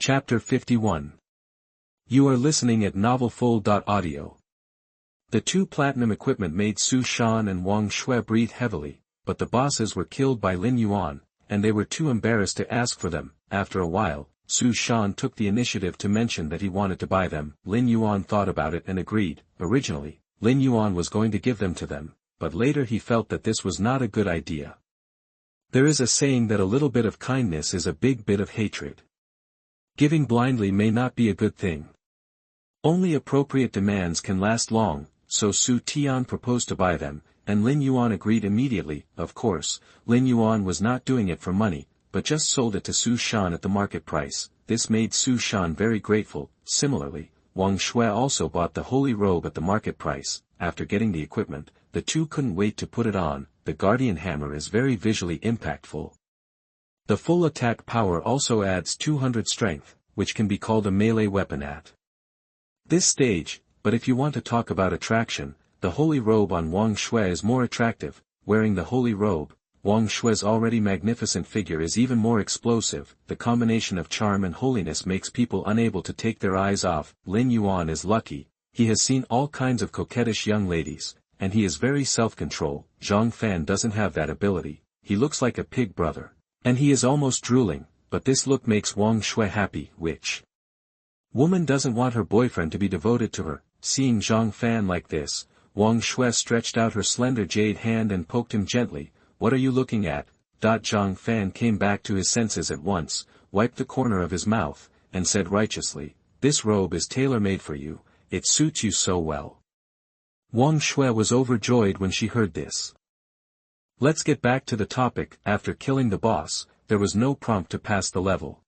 Chapter 51. You are listening at novelfull.audio. The two platinum equipment made Su Shan and Wang Shui breathe heavily, but the bosses were killed by Lin Yuan, and they were too embarrassed to ask for them. After a while, Su Shan took the initiative to mention that he wanted to buy them. Lin Yuan thought about it and agreed. Originally, Lin Yuan was going to give them to them, but later he felt that this was not a good idea. There is a saying that a little bit of kindness is a big bit of hatred. Giving blindly may not be a good thing. Only appropriate demands can last long, so Su Tian proposed to buy them, and Lin Yuan agreed immediately. Of course, Lin Yuan was not doing it for money, but just sold it to Su Shan at the market price. This made Su Shan very grateful. Similarly, Wang Shui also bought the holy robe at the market price. After getting the equipment, the two couldn't wait to put it on. The guardian hammer is very visually impactful. The full attack power also adds 200 strength, which can be called a melee weapon at this stage. But if you want to talk about attraction, the holy robe on Wang Shui is more attractive. Wearing the holy robe, Wang Shui's already magnificent figure is even more explosive. The combination of charm and holiness makes people unable to take their eyes off. Lin Yuan is lucky. He has seen all kinds of coquettish young ladies, and he is very self-controlled. Zhang Fan doesn't have that ability. He looks like a pig brother. And he is almost drooling, but this look makes Wang Shui happy. Which woman doesn't want her boyfriend to be devoted to her? Seeing Zhang Fan like this, Wang Shui stretched out her slender jade hand and poked him gently. What are you looking at? Zhang Fan came back to his senses at once, wiped the corner of his mouth, and said righteously, "This robe is tailor-made for you, it suits you so well." Wang Shui was overjoyed when she heard this. Let's get back to the topic. After killing the boss, there was no prompt to pass the level.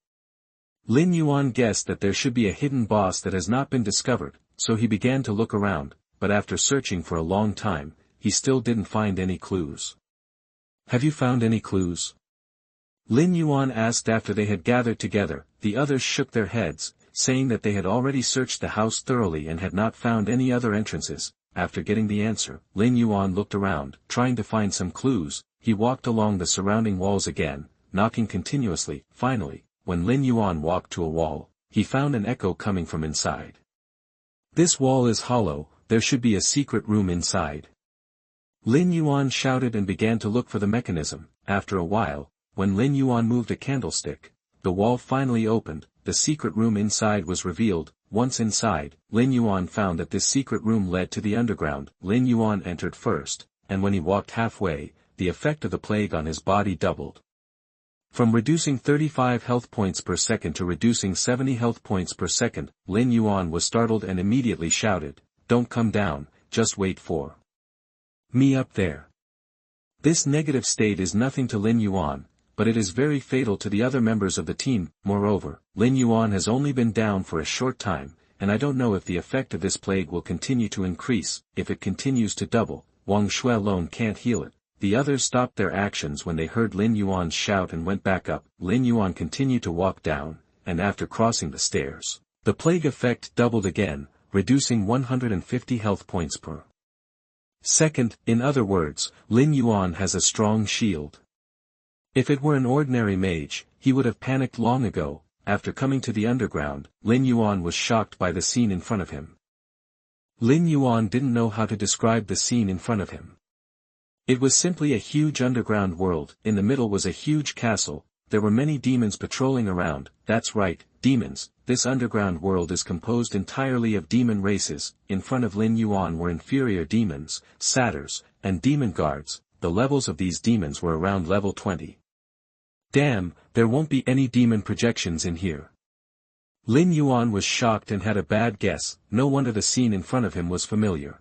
Lin Yuan guessed that there should be a hidden boss that has not been discovered, so he began to look around, but after searching for a long time, he still didn't find any clues. Have you found any clues? Lin Yuan asked after they had gathered together. The others shook their heads, saying that they had already searched the house thoroughly and had not found any other entrances. After getting the answer, Lin Yuan looked around, trying to find some clues. He walked along the surrounding walls again, knocking continuously. Finally, when Lin Yuan walked to a wall, he found an echo coming from inside. This wall is hollow, there should be a secret room inside. Lin Yuan shouted and began to look for the mechanism. After a while, when Lin Yuan moved a candlestick, the wall finally opened. The secret room inside was revealed. Once inside, Lin Yuan found that this secret room led to the underground. Lin Yuan entered first, and when he walked halfway, the effect of the plague on his body doubled. From reducing 35 health points per second to reducing 70 health points per second, Lin Yuan was startled and immediately shouted, "Don't come down, just wait for me up there." This negative state is nothing to Lin Yuan, but it is very fatal to the other members of the team. Moreover, Lin Yuan has only been down for a short time, and I don't know if the effect of this plague will continue to increase. If it continues to double, Wang Shui alone can't heal it. The others stopped their actions when they heard Lin Yuan's shout and went back up. Lin Yuan continued to walk down, and after crossing the stairs, the plague effect doubled again, reducing 150 health points per second. In other words, Lin Yuan has a strong shield. If it were an ordinary mage, he would have panicked long ago. After coming to the underground, Lin Yuan was shocked by the scene in front of him. Lin Yuan didn't know how to describe the scene in front of him. It was simply a huge underground world. In the middle was a huge castle. There were many demons patrolling around. That's right, demons. This underground world is composed entirely of demon races. In front of Lin Yuan were inferior demons, satyrs, and demon guards. The levels of these demons were around level 20. Damn, there won't be any demon projections in here. Lin Yuan was shocked and had a bad guess. No wonder the scene in front of him was familiar.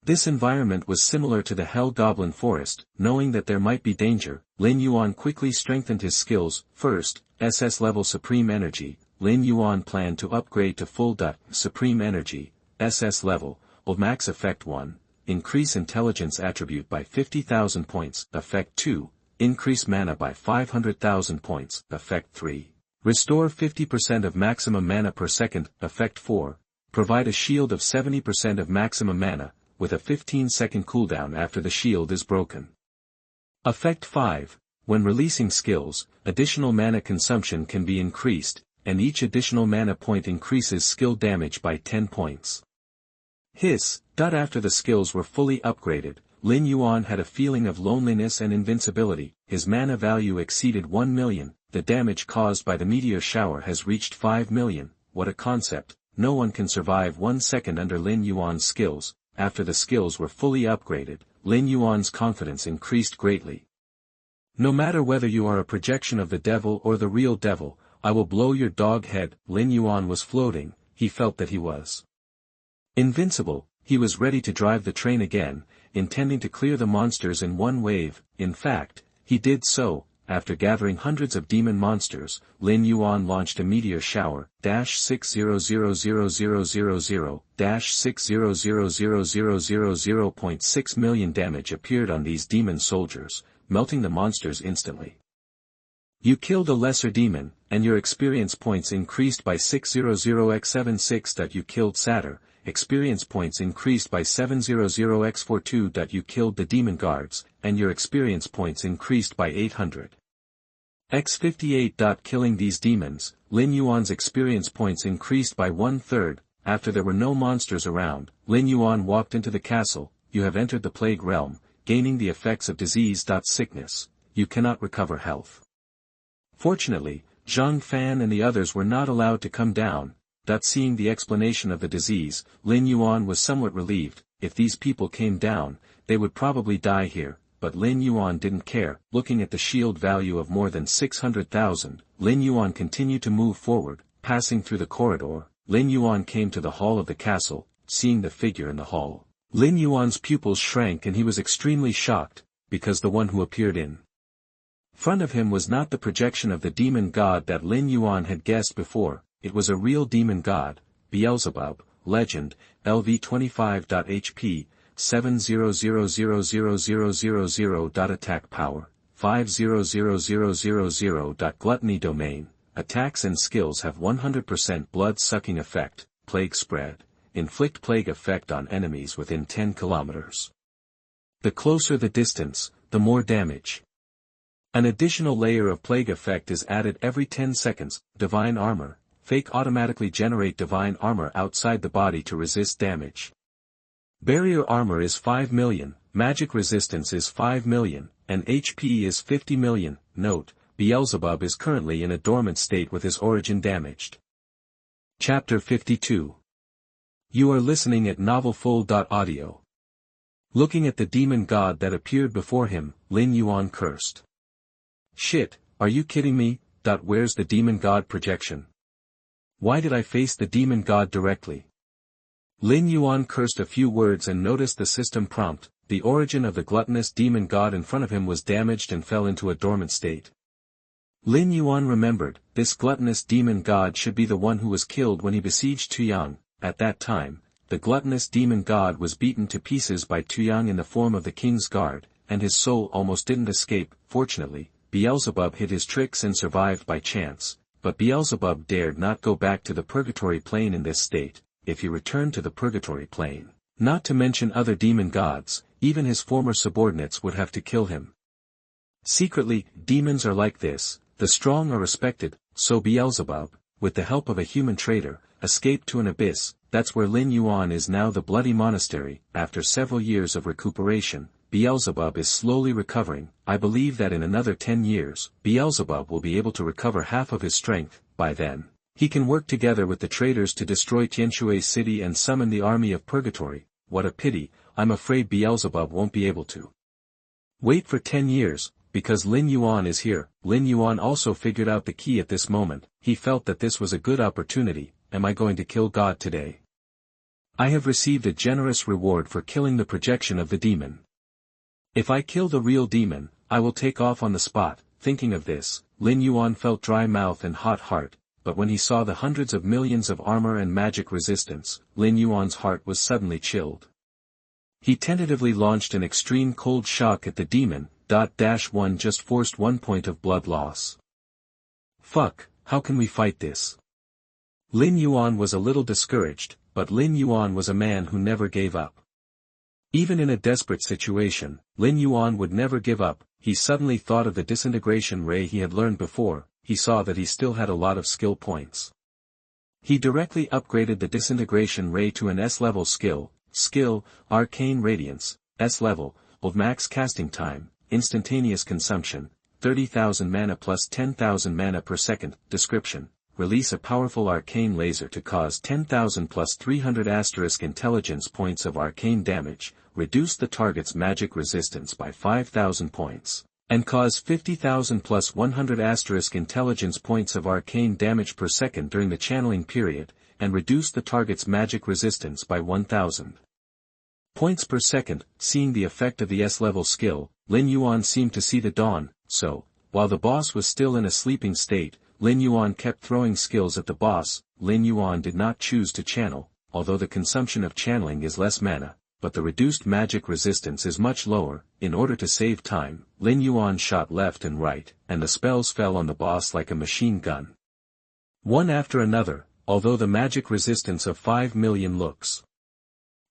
This environment was similar to the Hell Goblin Forest. Knowing that there might be danger, Lin Yuan quickly strengthened his skills. First, SS level Supreme Energy. Lin Yuan planned to upgrade to full Supreme Energy, SS level, of Max Effect 1, increase Intelligence attribute by 50,000 points. Effect 2, increase Mana by 500,000 points. Effect 3, restore 50% of maximum mana per second. Effect 4, provide a shield of 70% of maximum mana, with a 15-second cooldown after the shield is broken. Effect 5, when releasing skills, additional mana consumption can be increased. and each additional mana point increases skill damage by 10 points. After the skills were fully upgraded, Lin Yuan had a feeling of loneliness and invincibility. His mana value exceeded 1 million, the damage caused by the meteor shower has reached 5 million, what a concept, no one can survive 1 second under Lin Yuan's skills. After the skills were fully upgraded, Lin Yuan's confidence increased greatly. No matter whether you are a projection of the devil or the real devil, I will blow your dog head. Lin Yuan was floating, he felt that he was invincible, he was ready to drive the train again, intending to clear the monsters in one wave. In fact, he did so. After gathering hundreds of demon monsters, Lin Yuan launched a meteor shower, -600,000,000,000.6 million damage appeared on these demon soldiers, melting the monsters instantly. You killed a lesser demon, and your experience points increased by 600x76. You killed Satyr, experience points increased by 700x42. You killed the demon guards, and your experience points increased by 800x58. Killing these demons, Lin Yuan's experience points increased by 1/3. After there were no monsters around, Lin Yuan walked into the castle. You have entered the plague realm, gaining the effects of disease. Sickness, you cannot recover health. Fortunately, Zhang Fan and the others were not allowed to come down. Seeing the explanation of the disease, Lin Yuan was somewhat relieved. If these people came down, they would probably die here, but Lin Yuan didn't care. Looking at the shield value of more than 600,000, Lin Yuan continued to move forward. Passing through the corridor, Lin Yuan came to the hall of the castle. Seeing the figure in the hall, Lin Yuan's pupils shrank and he was extremely shocked, because the one who appeared in front of him was not the projection of the demon god that Lin Yuan had guessed before. It was a real demon god, Beelzebub, legend, LV25.HP, 7000000. Attack power, 5000000. Gluttony domain, attacks and skills have 100% blood-sucking effect, plague spread, inflict plague effect on enemies within 10 kilometers. The closer the distance, the more damage. An additional layer of plague effect is added every 10 seconds, divine armor. Fake automatically generate divine armor outside the body to resist damage. Barrier armor is 5 million, magic resistance is 5 million, and HP is 50 million. Note, Beelzebub is currently in a dormant state with his origin damaged. Chapter 52. You are listening at novelfull.audio. Looking at the demon god that appeared before him, Lin Yuan cursed. Shit, are you kidding me? Where's the demon god projection? Why did I face the demon god directly? Lin Yuan cursed a few words and noticed the system prompt. The origin of the gluttonous demon god in front of him was damaged and fell into a dormant state. Lin Yuan remembered, this gluttonous demon god should be the one who was killed when he besieged Tuyang. At that time, the gluttonous demon god was beaten to pieces by Tuyang in the form of the king's guard, and his soul almost didn't escape. Fortunately, Beelzebub hid his tricks and survived by chance. But Beelzebub dared not go back to the purgatory plane in this state. If he returned to the purgatory plane, not to mention other demon gods, even his former subordinates would have to kill him. Secretly, demons are like this, the strong are respected, so Beelzebub, with the help of a human traitor, escaped to an abyss. That's where Lin Yuan is now. The bloody monastery. After several years of recuperation, Beelzebub is slowly recovering. I believe that in another 10 years, Beelzebub will be able to recover half of his strength. By then, he can work together with the traitors to destroy Tianshui city and summon the army of purgatory. What a pity, I'm afraid Beelzebub won't be able to wait for 10 years, because Lin Yuan is here. Lin Yuan also figured out the key at this moment. He felt that this was a good opportunity. Am I going to kill God today? I have received a generous reward for killing the projection of the demon. If I kill the real demon, I will take off on the spot. Thinking of this, Lin Yuan felt dry mouth and hot heart, but when he saw the hundreds of millions of armor and magic resistance, Lin Yuan's heart was suddenly chilled. He tentatively launched an extreme cold shock at the demon. -1 just forced 1 point of blood loss. Fuck, how can we fight this? Lin Yuan was a little discouraged, but Lin Yuan was a man who never gave up. Even in a desperate situation, Lin Yuan would never give up. He suddenly thought of the disintegration ray he had learned before. he saw that he still had a lot of skill points. He directly upgraded the disintegration ray to an S-level skill, Arcane Radiance, S-level, of max casting time, instantaneous consumption, 30,000 mana plus 10,000 mana per second. Description: release a powerful arcane laser to cause 10,000 plus 300 intelligence points of arcane damage, reduce the target's magic resistance by 5,000 points, and cause 50,000 plus 100 intelligence points of arcane damage per second during the channeling period, and reduce the target's magic resistance by 1,000 points per second. Seeing the effect of the S-level skill, Lin Yuan seemed to see the dawn, so, while the boss was still in a sleeping state, Lin Yuan kept throwing skills at the boss. Lin Yuan did not choose to channel, although the consumption of channeling is less mana, but the reduced magic resistance is much lower. In order to save time, Lin Yuan shot left and right, and the spells fell on the boss like a machine gun, one after another, although the magic resistance of 5 million looks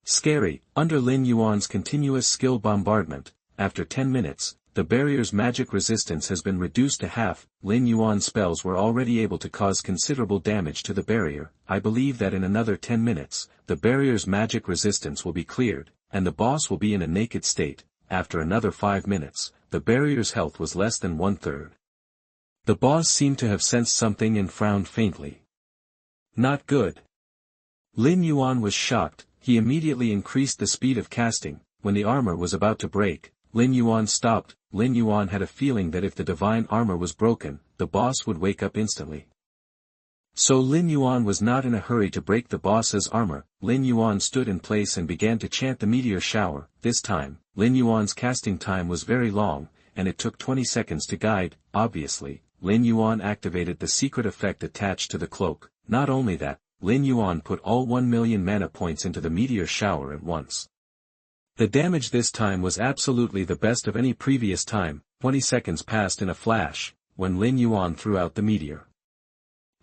scary. Under Lin Yuan's continuous skill bombardment, after 10 minutes, the barrier's magic resistance has been reduced to half. Lin Yuan's spells were already able to cause considerable damage to the barrier. I believe that in another 10 minutes, the barrier's magic resistance will be cleared, and the boss will be in a naked state. After another 5 minutes, the barrier's health was less than 1/3. The boss seemed to have sensed something and frowned faintly. Not good. Lin Yuan was shocked. He immediately increased the speed of casting. When the armor was about to break, Lin Yuan stopped. Lin Yuan had a feeling that if the divine armor was broken, the boss would wake up instantly. So Lin Yuan was not in a hurry to break the boss's armor. Lin Yuan stood in place and began to chant the meteor shower. This time, Lin Yuan's casting time was very long, and it took 20 seconds to guide. Obviously, Lin Yuan activated the secret effect attached to the cloak. Not only that, Lin Yuan put all 1 million mana points into the meteor shower at once. The damage this time was absolutely the best of any previous time. 20 seconds passed in a flash, when Lin Yuan threw out the meteor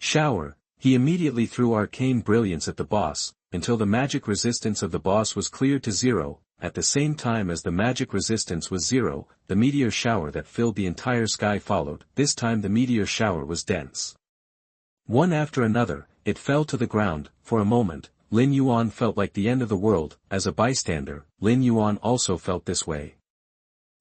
shower. He immediately threw arcane brilliance at the boss, until the magic resistance of the boss was cleared to 0. At the same time as the magic resistance was 0, the meteor shower that filled the entire sky followed. This time the meteor shower was dense. One after another, it fell to the ground. For a moment, Lin Yuan felt like the end of the world. As a bystander, Lin Yuan also felt this way.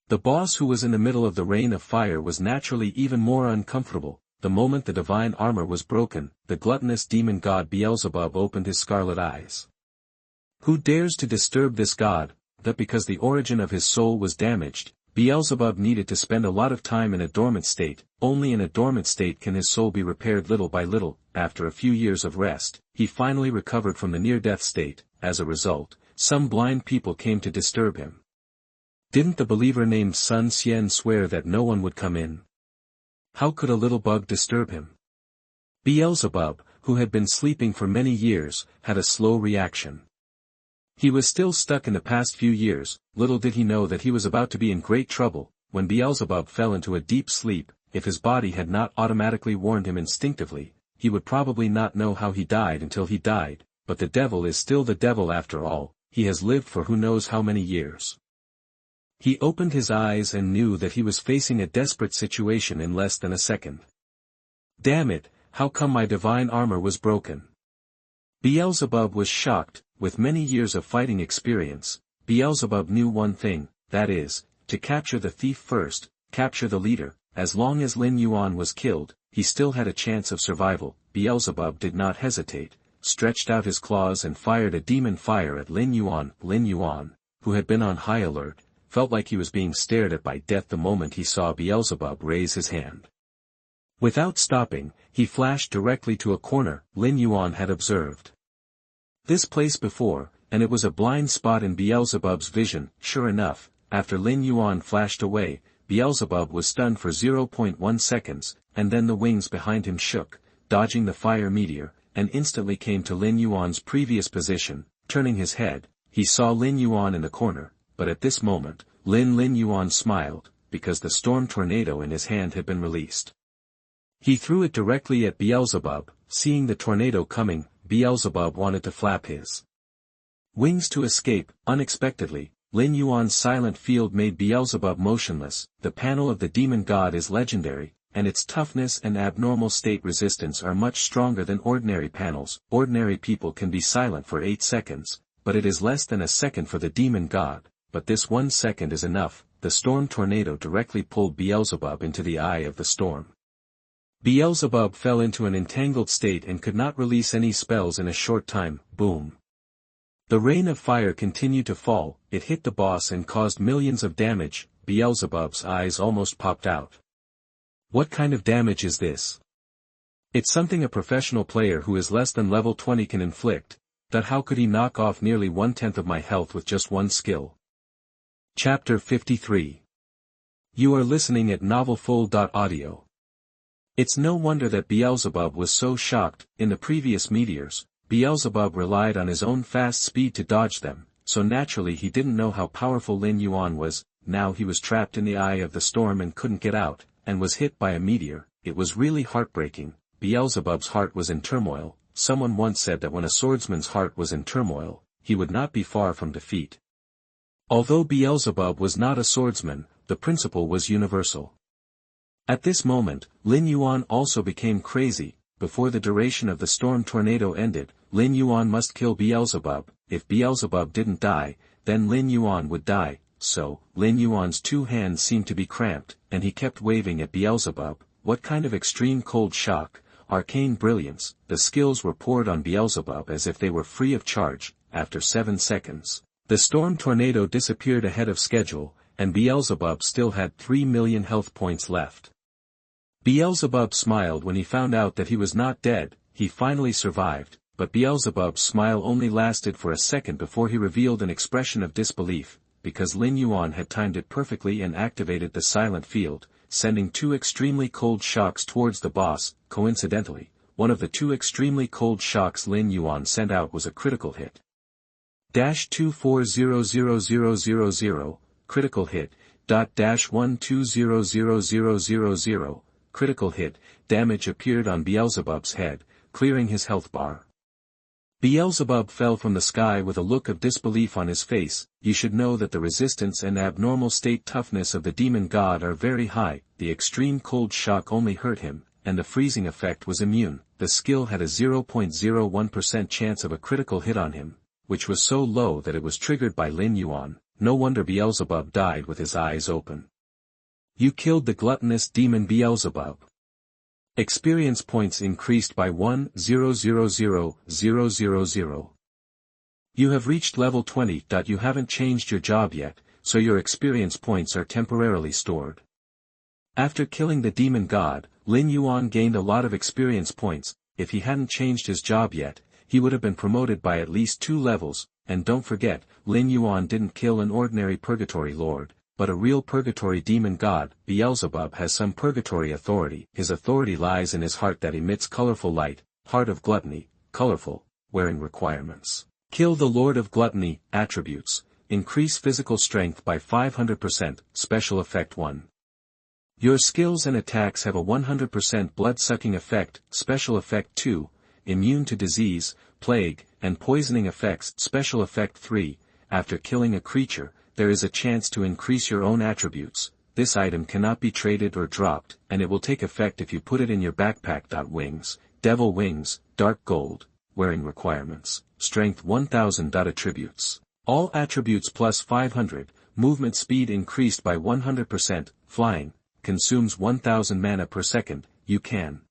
The boss who was in the middle of the rain of fire was naturally even more uncomfortable. The moment the divine armor was broken, the gluttonous demon god Beelzebub opened his scarlet eyes. Who dares to disturb this god? That because the origin of his soul was damaged, Beelzebub needed to spend a lot of time in a dormant state. Only in a dormant state can his soul be repaired little by little. After a few years of rest, he finally recovered from the near-death state. As a result, some blind people came to disturb him. Didn't the believer named Sun Xian swear that no one would come in? How could a little bug disturb him? Beelzebub, who had been sleeping for many years, had a slow reaction. He was still stuck in the past few years. Little did he know that he was about to be in great trouble. When Beelzebub fell into a deep sleep, if his body had not automatically warned him instinctively, he would probably not know how he died until he died. But the devil is still the devil after all. He has lived for who knows how many years. He opened his eyes and knew that he was facing a desperate situation in less than a second. Damn it, how come my divine armor was broken? Beelzebub was shocked. With many years of fighting experience, Beelzebub knew one thing, that is, to capture the thief first, capture the leader. As long as Lin Yuan was killed, he still had a chance of survival. Beelzebub did not hesitate, stretched out his claws and fired a demon fire at Lin Yuan. Lin Yuan, who had been on high alert, felt like he was being stared at by death the moment he saw Beelzebub raise his hand. Without stopping, he flashed directly to a corner Lin Yuan had observed this place before, and it was a blind spot in Beelzebub's vision. Sure enough, after Lin Yuan flashed away, Beelzebub was stunned for 0.1 seconds, and then the wings behind him shook, dodging the fire meteor, and instantly came to Lin Yuan's previous position. Turning his head, he saw Lin Yuan in the corner, but at this moment, Lin Yuan smiled, because the storm tornado in his hand had been released. He threw it directly at Beelzebub. Seeing the tornado coming, Beelzebub wanted to flap his wings to escape. Unexpectedly, Lin Yuan's silent field made Beelzebub motionless. The panel of the demon god is legendary, and its toughness and abnormal state resistance are much stronger than ordinary panels. Ordinary people can be silent for 8 seconds, but it is less than a second for the demon god, but this 1 second is enough. The storm tornado directly pulled Beelzebub into the eye of the storm. Beelzebub fell into an entangled state and could not release any spells in a short time. Boom. The rain of fire continued to fall, it hit the boss and caused millions of damage. Beelzebub's eyes almost popped out. What kind of damage is this? It's something a professional player who is less than level 20 can inflict. That how could he knock off nearly 1/10 of my health with just one skill? Chapter 53. You are listening at novelfull.audio. It's no wonder that Beelzebub was so shocked. In the previous meteors, Beelzebub relied on his own fast speed to dodge them, so naturally he didn't know how powerful Lin Yuan was. Now he was trapped in the eye of the storm and couldn't get out, and was hit by a meteor. It was really heartbreaking. Beelzebub's heart was in turmoil. Someone once said that when a swordsman's heart was in turmoil, he would not be far from defeat. Although Beelzebub was not a swordsman, the principle was universal. At this moment, Lin Yuan also became crazy. Before the duration of the storm tornado ended, Lin Yuan must kill Beelzebub. If Beelzebub didn't die, then Lin Yuan would die. So, Lin Yuan's 2 hands seemed to be cramped, and he kept waving at Beelzebub. What kind of extreme cold shock, arcane brilliance. The skills were poured on Beelzebub as if they were free of charge. After 7 seconds, the storm tornado disappeared ahead of schedule, and Beelzebub still had 3 million health points left. Beelzebub smiled when he found out that he was not dead. He finally survived, but Beelzebub's smile only lasted for a second before he revealed an expression of disbelief, because Lin Yuan had timed it perfectly and activated the silent field, sending 2 extremely cold shocks towards the boss. Coincidentally, one of the 2 extremely cold shocks Lin Yuan sent out was a critical hit. -2400000, critical hit, -1200000, critical hit. Damage appeared on Beelzebub's head, clearing his health bar. Beelzebub fell from the sky with a look of disbelief on his face. You should know that the resistance and abnormal state toughness of the demon god are very high. The extreme cold shock only hurt him, and the freezing effect was immune. The skill had a 0.01% chance of a critical hit on him, which was so low that it was triggered by Lin Yuan. No wonder Beelzebub died with his eyes open. You killed the gluttonous demon Beelzebub. Experience points increased by 1,000,000. You have reached level 20. You haven't changed your job yet, so your experience points are temporarily stored. After killing the demon god, Lin Yuan gained a lot of experience points. If he hadn't changed his job yet, he would have been promoted by at least 2 levels, and don't forget, Lin Yuan didn't kill an ordinary purgatory lord, but a real purgatory demon god. Beelzebub has some purgatory authority. His authority lies in his heart that emits colorful light. Heart of gluttony, colorful, wearing requirements. Kill the Lord of Gluttony. Attributes: increase physical strength by 500%, special effect 1. Your skills and attacks have a 100% blood-sucking effect, special effect 2, immune to disease, plague, and poisoning effects, special effect 3. After killing a creature, there is a chance to increase your own attributes. This item cannot be traded or dropped, and it will take effect if you put it in your backpack. Wings, devil wings, dark gold, wearing requirements, strength 1000. Attributes: all attributes plus 500, movement speed increased by 100%, flying, consumes 1000 mana per second, you can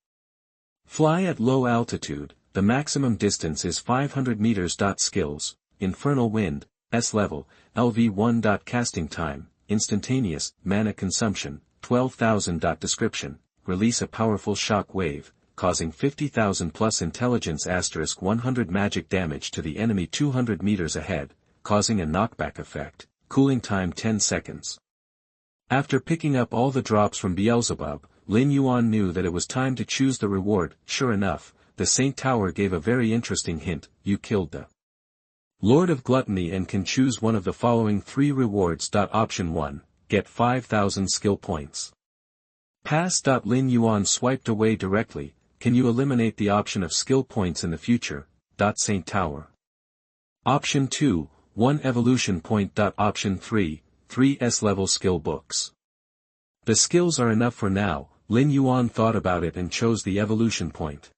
fly at low altitude, the maximum distance is 500 meters. Skills: infernal wind, S level, LV1. Casting time, instantaneous, mana consumption, 12,000. Description: release a powerful shock wave, causing 50,000 plus intelligence * 100 magic damage to the enemy 200 meters ahead, causing a knockback effect, cooling time 10 seconds. After picking up all the drops from Beelzebub, Lin Yuan knew that it was time to choose the reward. Sure enough, the Saint Tower gave a very interesting hint: you killed the Lord of Gluttony and can choose one of the following 3 rewards. Option 1, get 5,000 skill points. Pass. Lin Yuan swiped away directly. Can you eliminate the option of skill points in the future? Saint Tower. Option 2, 1 evolution point. Option 3, 3 S-level skill books. The skills are enough for now, Lin Yuan thought about it and chose the evolution point.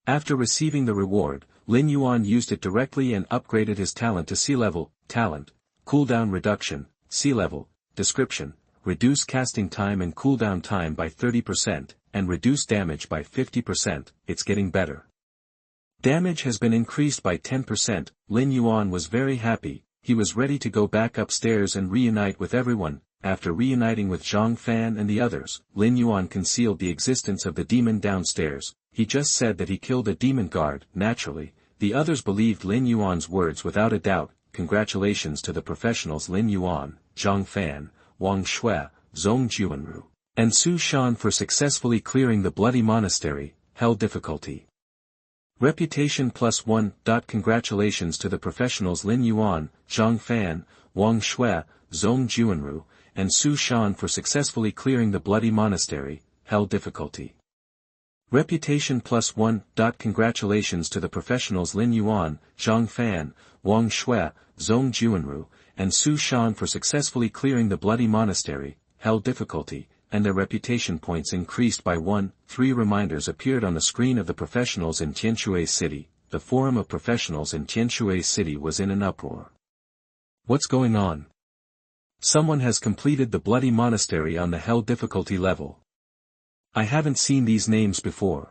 After receiving the reward, Lin Yuan used it directly and upgraded his talent to sea level, talent, cooldown reduction, sea level, description, reduce casting time and cooldown time by 30%, and reduce damage by 50%, it's getting better. Damage has been increased by 10%, Lin Yuan was very happy, he was ready to go back upstairs and reunite with everyone. After reuniting with Zhang Fan and the others, Lin Yuan concealed the existence of the demon downstairs. He just said that he killed a demon guard. Naturally, the others believed Lin Yuan's words without a doubt. Congratulations to the professionals Lin Yuan, Zhang Fan, Wang Shui, Zhong Juanru, and Su Shan for successfully clearing the bloody monastery. Hell difficulty. Reputation +1. Congratulations to the professionals Lin Yuan, Zhang Fan, Wang Shui, Zhong Juanru, and Su Shan for successfully clearing the bloody monastery. Hell difficulty. Reputation +1. Congratulations to the professionals Lin Yuan, Zhang Fan, Wang Shui, Zhong Juanru, and Su Shan for successfully clearing the bloody monastery. Hell difficulty, and their reputation points increased by 1. 3 reminders appeared on the screen of the professionals in Tianshui City. The forum of professionals in Tianshui City was in an uproar. What's going on? Someone has completed the bloody monastery on the hell difficulty level. I haven't seen these names before.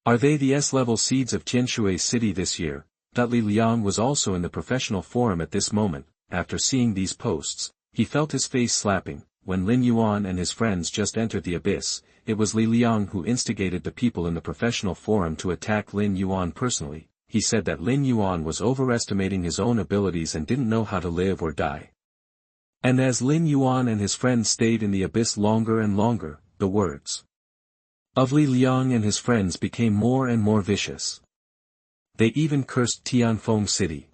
Are they the S-level seeds of Tianshui City this year? Li Liang was also in the professional forum at this moment. After seeing these posts, he felt his face slapping. When Lin Yuan and his friends just entered the abyss, it was Li Liang who instigated the people in the professional forum to attack Lin Yuan personally. He said that Lin Yuan was overestimating his own abilities and didn't know how to live or die. And as Lin Yuan and his friends stayed in the abyss longer and longer, the words of Li Liang and his friends became more and more vicious. They even cursed Tianfeng City.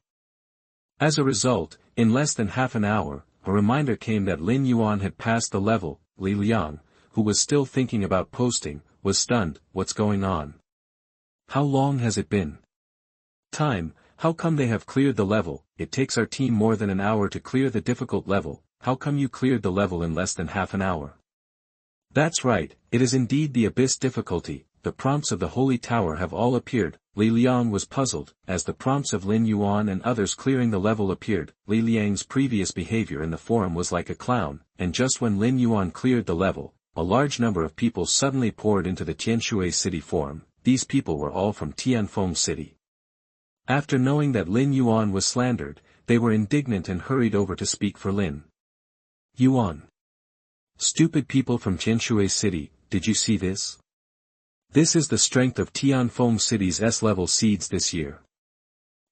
As a result, in less than half an hour, a reminder came that Lin Yuan had passed the level. Li Liang, who was still thinking about posting, was stunned. What's going on? How long has it been? Time, how come they have cleared the level? It takes our team more than an hour to clear the difficult level. How come you cleared the level in less than half an hour? That's right, it is indeed the abyss difficulty. The prompts of the Holy Tower have all appeared. Li Liang was puzzled, as the prompts of Lin Yuan and others clearing the level appeared. Li Liang's previous behavior in the forum was like a clown, and just when Lin Yuan cleared the level, a large number of people suddenly poured into the Tianshui City forum. These people were all from Tianfeng City. After knowing that Lin Yuan was slandered, they were indignant and hurried over to speak for Lin Yuan. Stupid people from Tianshui City, did you see this? This is the strength of Tianfeng City's S-level seeds this year.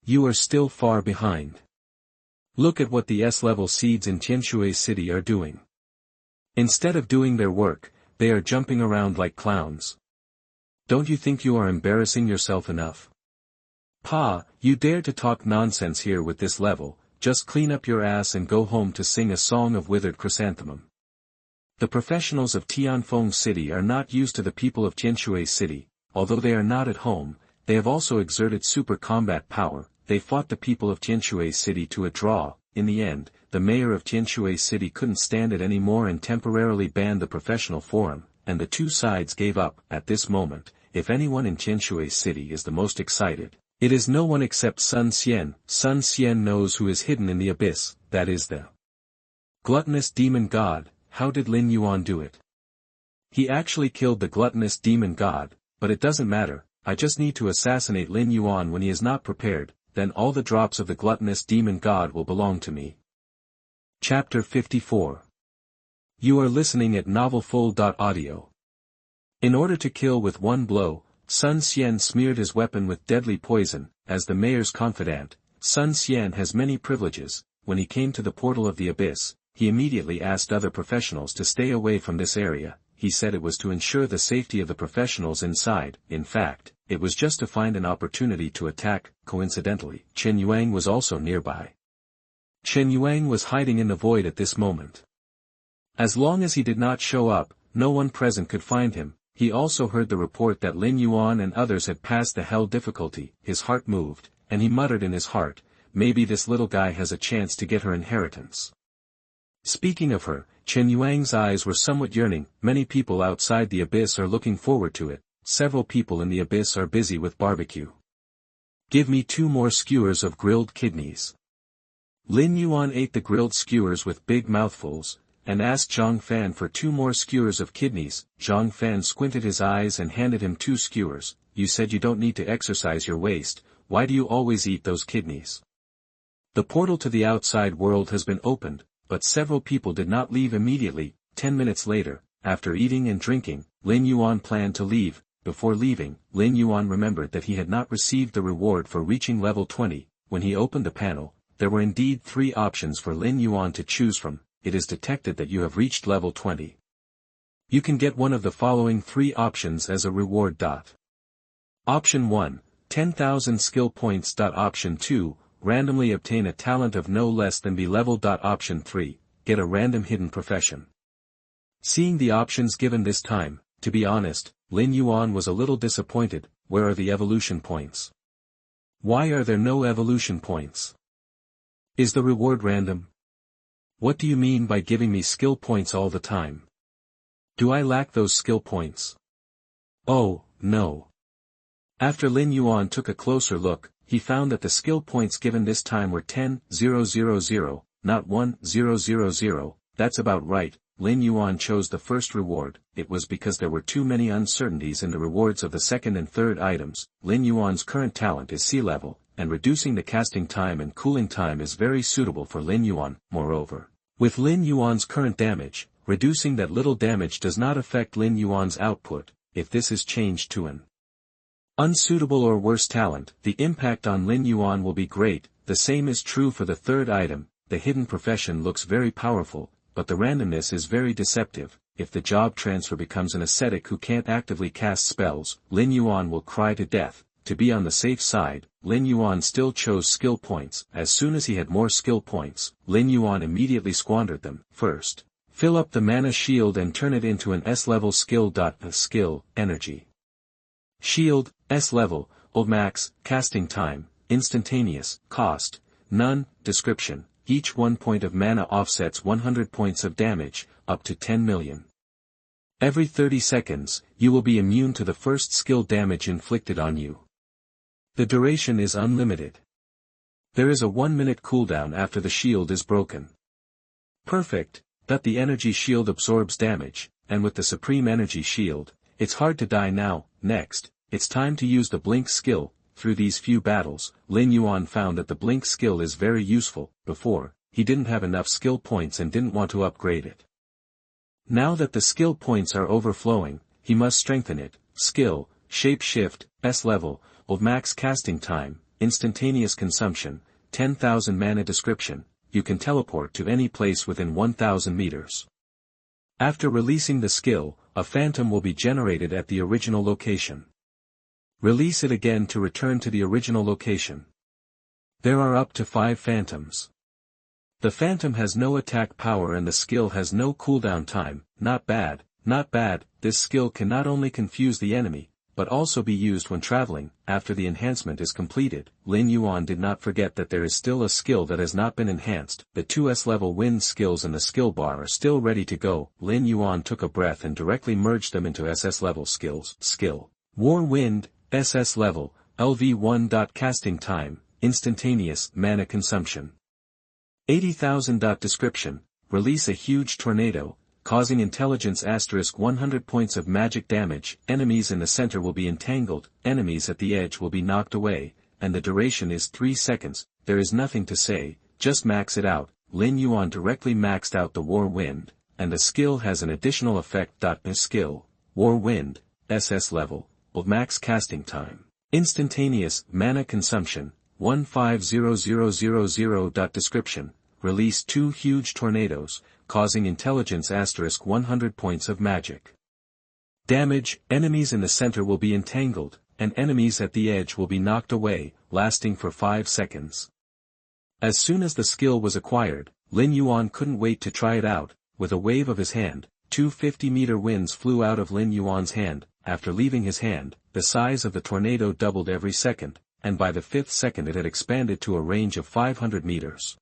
You are still far behind. Look at what the S-level seeds in Tianshui City are doing. Instead of doing their work, they are jumping around like clowns. Don't you think you are embarrassing yourself enough? Pa, you dare to talk nonsense here with this level, just clean up your ass and go home to sing a song of withered chrysanthemum. The professionals of Tianfeng City are not used to the people of Tianshui City. Although they are not at home, they have also exerted super combat power. They fought the people of Tianshui City to a draw. In the end, the mayor of Tianshui City couldn't stand it anymore and temporarily banned the professional forum, and the two sides gave up. At this moment, if anyone in Tianshui City is the most excited, it is no one except Sun Xian. Sun Xian knows who is hidden in the abyss, that is the gluttonous demon god. How did Lin Yuan do it? He actually killed the gluttonous demon god, but it doesn't matter. I just need to assassinate Lin Yuan when he is not prepared, then all the drops of the gluttonous demon god will belong to me. Chapter 54. You are listening at novelfull.audio. In order to kill with one blow, Sun Xian smeared his weapon with deadly poison. As the mayor's confidant, Sun Xian has many privileges. When he came to the portal of the abyss, he immediately asked other professionals to stay away from this area. He said it was to ensure the safety of the professionals inside. In fact, it was just to find an opportunity to attack. Coincidentally, Chen Yuang was also nearby. Chen Yuang was hiding in the void at this moment. As long as he did not show up, no one present could find him. He also heard the report that Lin Yuan and others had passed the hell difficulty. His heart moved, and he muttered in his heart, maybe this little guy has a chance to get her inheritance. Speaking of her, Chen Yuang's eyes were somewhat yearning. Many people outside the abyss are looking forward to it. Several people in the abyss are busy with barbecue. Give me 2 more skewers of grilled kidneys. Lin Yuan ate the grilled skewers with big mouthfuls, and asked Zhang Fan for 2 more skewers of kidneys. Zhang Fan squinted his eyes and handed him 2 skewers. You said you don't need to exercise your waist, why do you always eat those kidneys? The portal to the outside world has been opened, but several people did not leave immediately. 10 minutes later, after eating and drinking, Lin Yuan planned to leave. Before leaving, Lin Yuan remembered that he had not received the reward for reaching level 20. When he opened the panel, there were indeed 3 options for Lin Yuan to choose from. It is detected that you have reached level 20. You can get one of the following 3 options as a reward. Option 1, 10,000 skill points. Option 2, randomly obtain a talent of no less than B level. Option 3, get a random hidden profession. Seeing the options given this time, to be honest, Lin Yuan was a little disappointed. Where are the evolution points? Why are there no evolution points? Is the reward random? What do you mean by giving me skill points all the time? Do I lack those skill points? Oh, no. After Lin Yuan took a closer look, he found that the skill points given this time were 10,000, not 1,000. That's about right. Lin Yuan chose the first reward. It was because there were too many uncertainties in the rewards of the second and third items. Lin Yuan's current talent is sea level, and reducing the casting time and cooling time is very suitable for Lin Yuan. Moreover, with Lin Yuan's current damage, reducing that little damage does not affect Lin Yuan's output. If this is changed to an unsuitable or worse talent, the impact on Lin Yuan will be great. The same is true for the third item. The hidden profession looks very powerful, but the randomness is very deceptive. If the job transfer becomes an ascetic who can't actively cast spells, Lin Yuan will cry to death. To be on the safe side, Lin Yuan still chose skill points. As soon as he had more skill points, Lin Yuan immediately squandered them. First, fill up the mana shield and turn it into an S-level skill. Skill, energy. Shield, S-level, old max, casting time, instantaneous, cost, none, description. Each 1 point of mana offsets 100 points of damage, up to 10 million. Every 30 seconds, you will be immune to the first skill damage inflicted on you. The duration is unlimited. There is a 1-minute cooldown after the shield is broken. Perfect, that the energy shield absorbs damage, and with the supreme energy shield, it's hard to die now. Next, it's time to use the blink skill. Through these few battles, Lin Yuan found that the blink skill is very useful. Before, he didn't have enough skill points and didn't want to upgrade it. Now that the skill points are overflowing, he must strengthen it. Skill, shape shift, S-level, old max casting time, instantaneous consumption, 10,000 mana description. You can teleport to any place within 1,000 meters. After releasing the skill, a phantom will be generated at the original location. Release it again to return to the original location. There are up to 5 phantoms. The phantom has no attack power and the skill has no cooldown time. Not bad, not bad. This skill can not only confuse the enemy, but also be used when traveling. After the enhancement is completed, Lin Yuan did not forget that there is still a skill that has not been enhanced. The 2 S-level wind skills in the skill bar are still ready to go. Lin Yuan took a breath and directly merged them into SS-level skills. Skill, War Wind, SS level, LV1. Casting time, instantaneous mana consumption. 80,000. Description, release a huge tornado, causing intelligence * 100 points of magic damage. Enemies in the center will be entangled, enemies at the edge will be knocked away, and the duration is 3 seconds. There is nothing to say, just max it out. Lin Yuan directly maxed out the War Wind, and the skill has an additional effect. Skill, War Wind, SS level, old max casting time, instantaneous mana consumption, 150000. Description, release 2 huge tornadoes, causing intelligence * 100 points of magic damage. Enemies in the center will be entangled, and enemies at the edge will be knocked away, lasting for 5 seconds. As soon as the skill was acquired, Lin Yuan couldn't wait to try it out. With a wave of his hand, 2 50-meter winds flew out of Lin Yuan's hand. After leaving his hand, the size of the tornado doubled every second, and by the 5th second it had expanded to a range of 500 meters.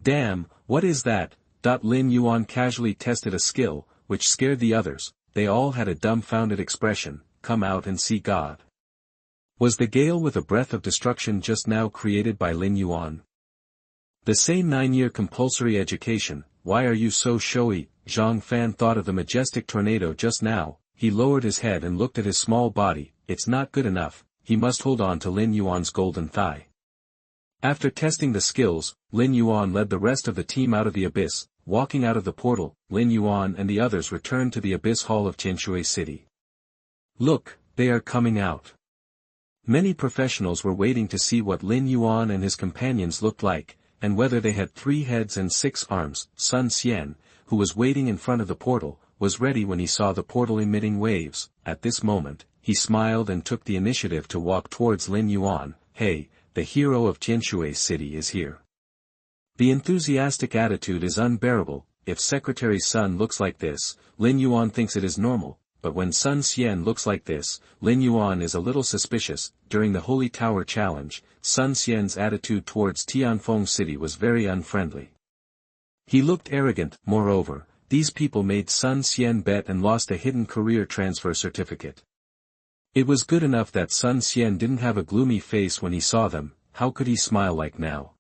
Damn, what is that? Lin Yuan casually tested a skill, which scared the others. They all had a dumbfounded expression. Come out and see God. Was the gale with a breath of destruction just now created by Lin Yuan? The same 9-year compulsory education. Why are you so showy? Zhang Fan thought of the majestic tornado just now. He lowered his head and looked at his small body. It's not good enough. He must hold on to Lin Yuan's golden thigh. After testing the skills, Lin Yuan led the rest of the team out of the abyss. Walking out of the portal, Lin Yuan and the others returned to the abyss hall of Tianshui City. Look, they are coming out. Many professionals were waiting to see what Lin Yuan and his companions looked like, and whether they had 3 heads and 6 arms. Sun Xian, who was waiting in front of the portal, was ready when he saw the portal emitting waves. At this moment, he smiled and took the initiative to walk towards Lin Yuan. Hey, the hero of Tianshui City is here. The enthusiastic attitude is unbearable. If Secretary Sun looks like this, Lin Yuan thinks it is normal, but when Sun Xian looks like this, Lin Yuan is a little suspicious. During the Holy Tower Challenge, Sun Xian's attitude towards Tianfeng City was very unfriendly. He looked arrogant. Moreover, these people made Sun Xian bet and lost a hidden career transfer certificate. It was good enough that Sun Xian didn't have a gloomy face when he saw them. How could he smile like now?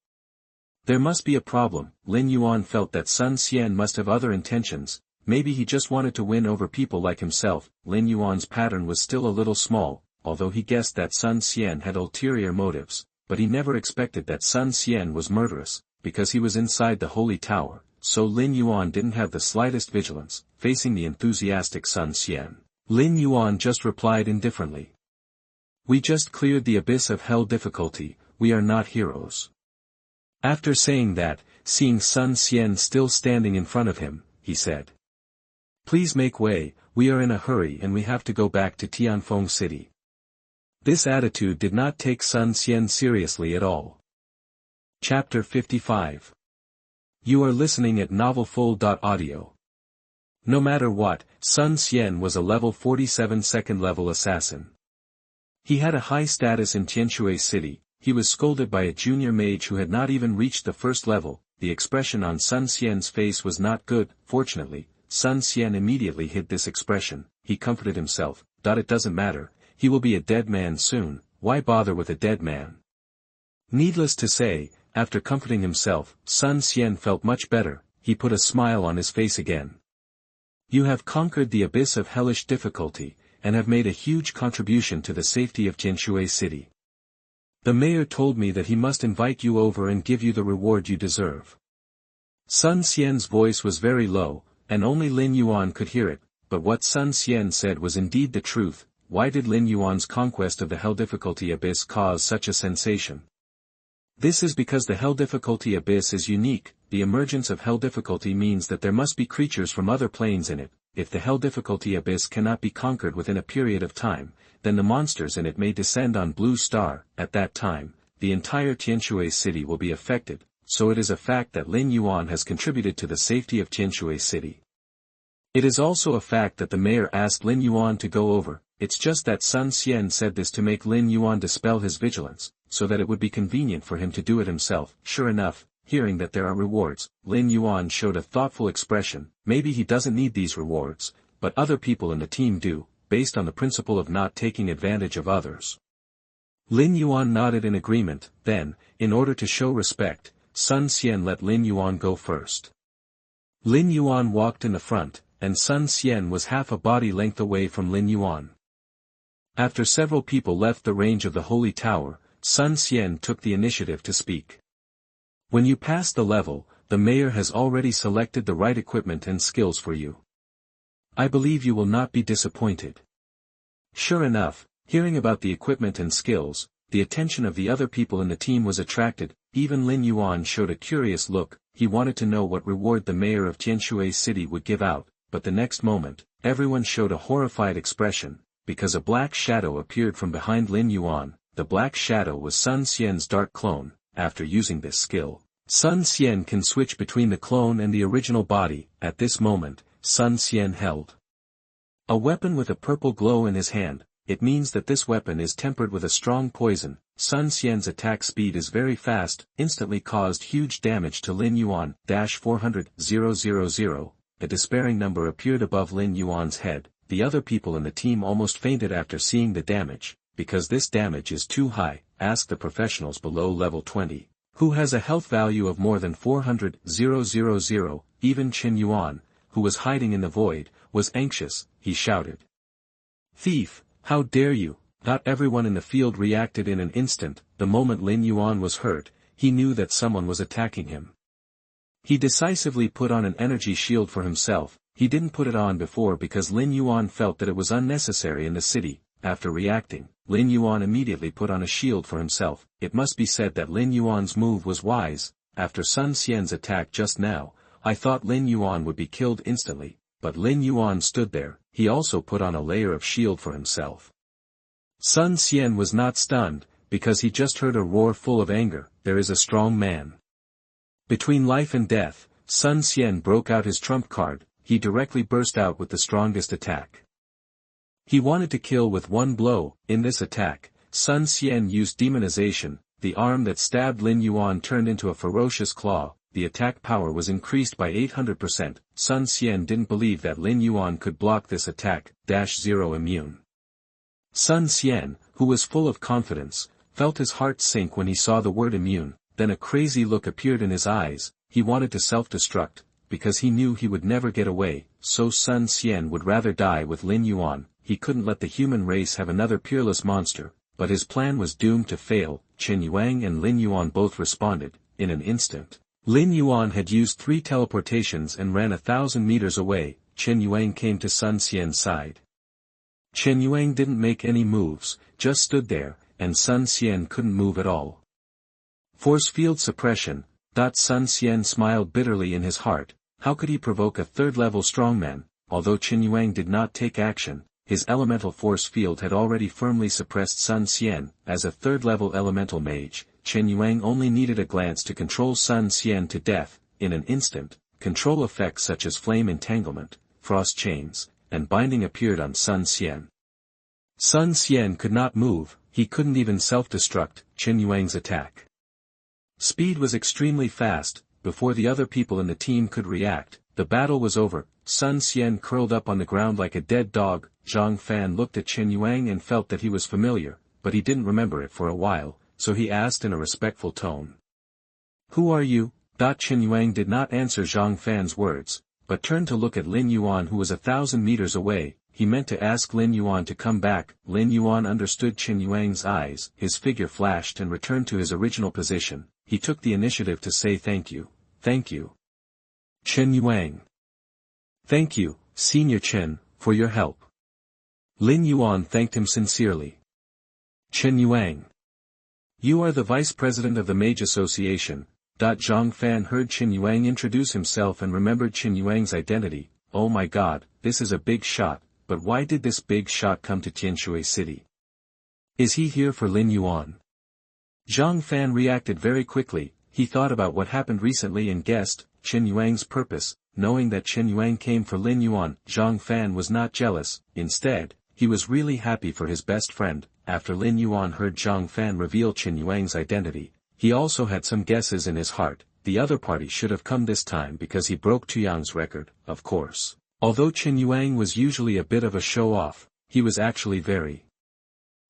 There must be a problem. Lin Yuan felt that Sun Xian must have other intentions. Maybe he just wanted to win over people like himself. Lin Yuan's pattern was still a little small, although he guessed that Sun Xian had ulterior motives, but he never expected that Sun Xian was murderous, because he was inside the Holy Tower, so Lin Yuan didn't have the slightest vigilance. Facing the enthusiastic Sun Xian, Lin Yuan just replied indifferently. We just cleared the abyss of hell difficulty. We are not heroes. After saying that, seeing Sun Xian still standing in front of him, he said, Please make way, we are in a hurry and we have to go back to Tianfeng City. This attitude did not take Sun Xian seriously at all. Chapter 55. You are listening at novelfull.audio. No matter what, Sun Xian was a level 47 second-level assassin. He had a high status in Tianshui City. He was scolded by a junior mage who had not even reached the first level. The expression on Sun Xian's face was not good. Fortunately, Sun Xian immediately hid this expression. He comforted himself. It doesn't matter, he will be a dead man soon. Why bother with a dead man? Needless to say, after comforting himself, Sun Xian felt much better. He put a smile on his face again. You have conquered the abyss of hellish difficulty, and have made a huge contribution to the safety of Tianshui City. The mayor told me that he must invite you over and give you the reward you deserve. Sun Xian's voice was very low, and only Lin Yuan could hear it, but what Sun Xian said was indeed the truth. Why did Lin Yuan's conquest of the hell difficulty abyss cause such a sensation? This is because the hell difficulty abyss is unique. The emergence of hell difficulty means that there must be creatures from other planes in it. If the hell difficulty abyss cannot be conquered within a period of time, then the monsters in it may descend on Blue Star. At that time, the entire Tianshui City will be affected, so it is a fact that Lin Yuan has contributed to the safety of Tianshui City. It is also a fact that the mayor asked Lin Yuan to go over. It's just that Sun Xian said this to make Lin Yuan dispel his vigilance, so that it would be convenient for him to do it himself. Sure enough, hearing that there are rewards, Lin Yuan showed a thoughtful expression. Maybe he doesn't need these rewards, but other people in the team do, based on the principle of not taking advantage of others. Lin Yuan nodded in agreement. Then, in order to show respect, Sun Xian let Lin Yuan go first. Lin Yuan walked in the front, and Sun Xian was half a body length away from Lin Yuan. After several people left the range of the Holy Tower, Sun Xian took the initiative to speak. When you pass the level, the mayor has already selected the right equipment and skills for you. I believe you will not be disappointed. Sure enough, hearing about the equipment and skills, the attention of the other people in the team was attracted. Even Lin Yuan showed a curious look. He wanted to know what reward the mayor of Tianshui City would give out, but the next moment, everyone showed a horrified expression, because a black shadow appeared from behind Lin Yuan. The black shadow was Sun Xian's dark clone. After using this skill, Sun Xian can switch between the clone and the original body. At this moment, Sun Xian held a weapon with a purple glow in his hand. it means that this weapon is tempered with a strong poison. Sun Xian's attack speed is very fast, instantly caused huge damage to Lin Yuan. 400,000. A despairing number appeared above Lin Yuan's head. The other people in the team almost fainted after seeing the damage. Because this damage is too high, ask the professionals below level 20. Who has a health value of more than 400,000. Even Qin Yuan, who was hiding in the void, was anxious. He shouted, "Thief, how dare you!" Not everyone in the field reacted in an instant. The moment Lin Yuan was hurt, he knew that someone was attacking him. He decisively put on an energy shield for himself. He didn't put it on before because Lin Yuan felt that it was unnecessary in the city. After reacting, Lin Yuan immediately put on a shield for himself. It must be said that Lin Yuan's move was wise. After Sun Xian's attack just now, I thought Lin Yuan would be killed instantly, but Lin Yuan stood there. He also put on a layer of shield for himself. Sun Xian was not stunned, because he just heard a roar full of anger. There is a strong man. Between life and death, Sun Xian broke out his trump card. He directly burst out with the strongest attack. He wanted to kill with one blow. In this attack, Sun Xian used demonization. The arm that stabbed Lin Yuan turned into a ferocious claw. The attack power was increased by 800%. Sun Xian didn't believe that Lin Yuan could block this attack. 0 immune. Sun Xian, who was full of confidence, felt his heart sink when he saw the word immune. Then a crazy look appeared in his eyes. He wanted to self-destruct, because he knew he would never get away. So Sun Xian would rather die with Lin Yuan. He couldn't let the human race have another peerless monster, but his plan was doomed to fail. Qin Yuan and Lin Yuan both responded, in an instant. Lin Yuan had used 3 teleportations and ran 1,000 meters away. Qin Yuan came to Sun Xian's side. Qin Yuan didn't make any moves, just stood there, and Sun Xian couldn't move at all. Force field suppression. Sun Xian smiled bitterly in his heart. How could he provoke a third-level strongman? Although Qin Yuan did not take action, his elemental force field had already firmly suppressed Sun Xian. As a third-level elemental mage, Qin Yuan only needed a glance to control Sun Xian to death. In an instant, control effects such as flame entanglement, frost chains, and binding appeared on Sun Xian. Sun Xian could not move. He couldn't even self-destruct. Qin Yuan's attack speed was extremely fast. Before the other people in the team could react, the battle was over. Sun Xian curled up on the ground like a dead dog. Zhang Fan looked at Qin Yuan and felt that he was familiar, but he didn't remember it for a while, so he asked in a respectful tone, "Who are you?" Qin Yuan did not answer Zhang Fan's words, but turned to look at Lin Yuan, who was 1,000 meters away. He meant to ask Lin Yuan to come back. Lin Yuan understood Qin Yuan's eyes. His figure flashed and returned to his original position. He took the initiative to say thank you. Thank you, Qin Yuan. Thank you, Senior Qin, for your help. Lin Yuan thanked him sincerely. Qin Yuan. You are the vice president of the Mage Association. Zhang Fan heard Qin Yuan introduce himself and remembered Qin Yuan's identity. Oh my god, this is a big shot, but why did this big shot come to Tianshui City? Is he here for Lin Yuan? Zhang Fan reacted very quickly. He thought about what happened recently and guessed Qin Yuan's purpose. Knowing that Qin Yuan came for Lin Yuan, Zhang Fan was not jealous. Instead, he was really happy for his best friend. After Lin Yuan heard Zhang Fan reveal Qin Yuan's identity, he also had some guesses in his heart. The other party should have come this time because he broke Tuyang's record, of course. Although Qin Yuan was usually a bit of a show-off, he was actually very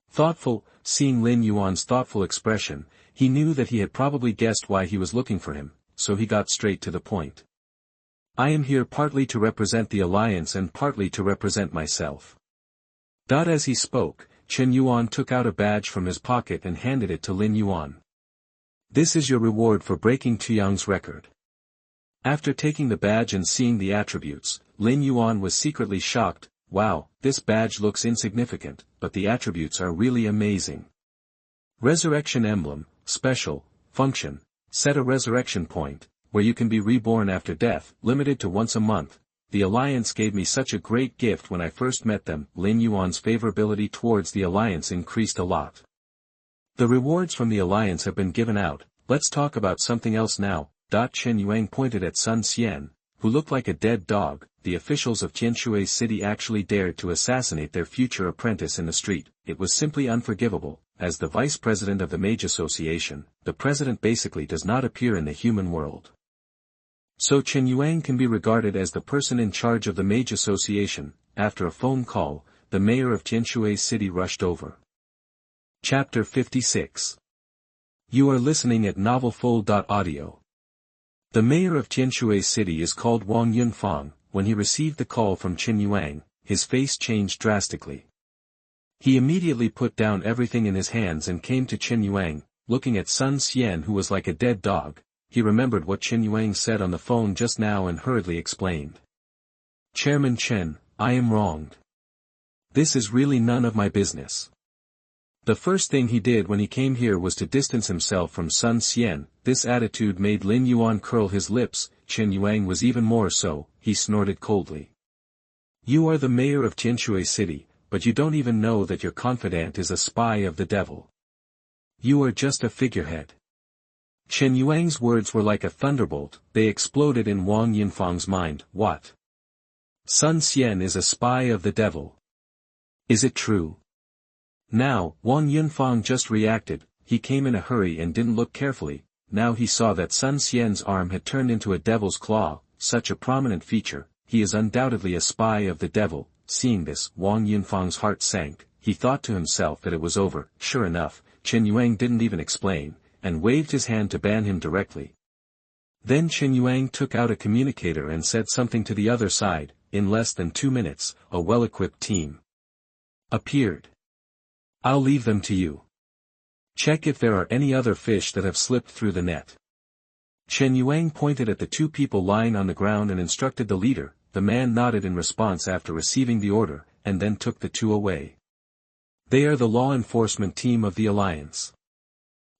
thoughtful. Seeing Lin Yuan's thoughtful expression, he knew that he had probably guessed why he was looking for him, so he got straight to the point. I am here partly to represent the alliance and partly to represent myself. As he spoke, Qin Yuan took out a badge from his pocket and handed it to Lin Yuan. This is your reward for breaking Tuyang's record. After taking the badge and seeing the attributes, Lin Yuan was secretly shocked. Wow, this badge looks insignificant, but the attributes are really amazing. Resurrection emblem, special, function, set a resurrection point, where you can be reborn after death, limited to once a month. The Alliance gave me such a great gift when I first met them. Lin Yuan's favorability towards the Alliance increased a lot. The rewards from the Alliance have been given out. Let's talk about something else now. Qin Yuan pointed at Sun Xian, who looked like a dead dog. The officials of Tianshui City actually dared to assassinate their future apprentice in the street. It was simply unforgivable. As the vice president of the Mage Association, the president basically does not appear in the human world. So Chen Yuan can be regarded as the person in charge of the Mage Association. After a phone call, the mayor of Tianshui City rushed over. Chapter 56. You are listening at novelfull.audio. The mayor of Tianshui City is called Wang Yunfang. When he received the call from Chen Yuan, his face changed drastically. He immediately put down everything in his hands and came to Chen Yuan, looking at Sun Xian who was like a dead dog. He remembered what Chen Yuan said on the phone just now and hurriedly explained. Chairman Chen, I am wronged. This is really none of my business. The first thing he did when he came here was to distance himself from Sun Xian. This attitude made Lin Yuan curl his lips. Chen Yuan was even more so. He snorted coldly. You are the mayor of Tianshui City, but you don't even know that your confidant is a spy of the devil. You are just a figurehead. Chen Yuan's words were like a thunderbolt. They exploded in Wang Yunfang's mind. What? Sun Xian is a spy of the devil. Is it true? Now, Wang Yunfang just reacted. He came in a hurry and didn't look carefully. Now he saw that Sun Xian's arm had turned into a devil's claw, such a prominent feature. He is undoubtedly a spy of the devil. Seeing this, Wang Yunfang's heart sank. He thought to himself that it was over. Sure enough, Chen Yuan didn't even explain, and waved his hand to ban him directly. Then Chen Yuan took out a communicator and said something to the other side. In less than 2 minutes, a well-equipped team appeared. I'll leave them to you. Check if there are any other fish that have slipped through the net. Chen Yuan pointed at the 2 people lying on the ground and instructed the leader. The man nodded in response after receiving the order, and then took the 2 away. They are the law enforcement team of the Alliance.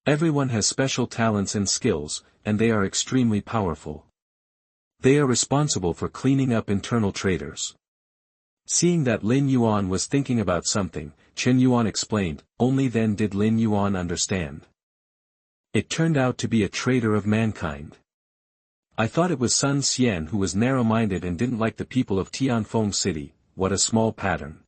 Everyone has special talents and skills, and they are extremely powerful. They are responsible for cleaning up internal traitors. Seeing that Lin Yuan was thinking about something, Chen Yuan explained. Only then did Lin Yuan understand. It turned out to be a traitor of mankind. I thought it was Sun Xian who was narrow-minded and didn't like the people of Tianfeng City. What a small pattern.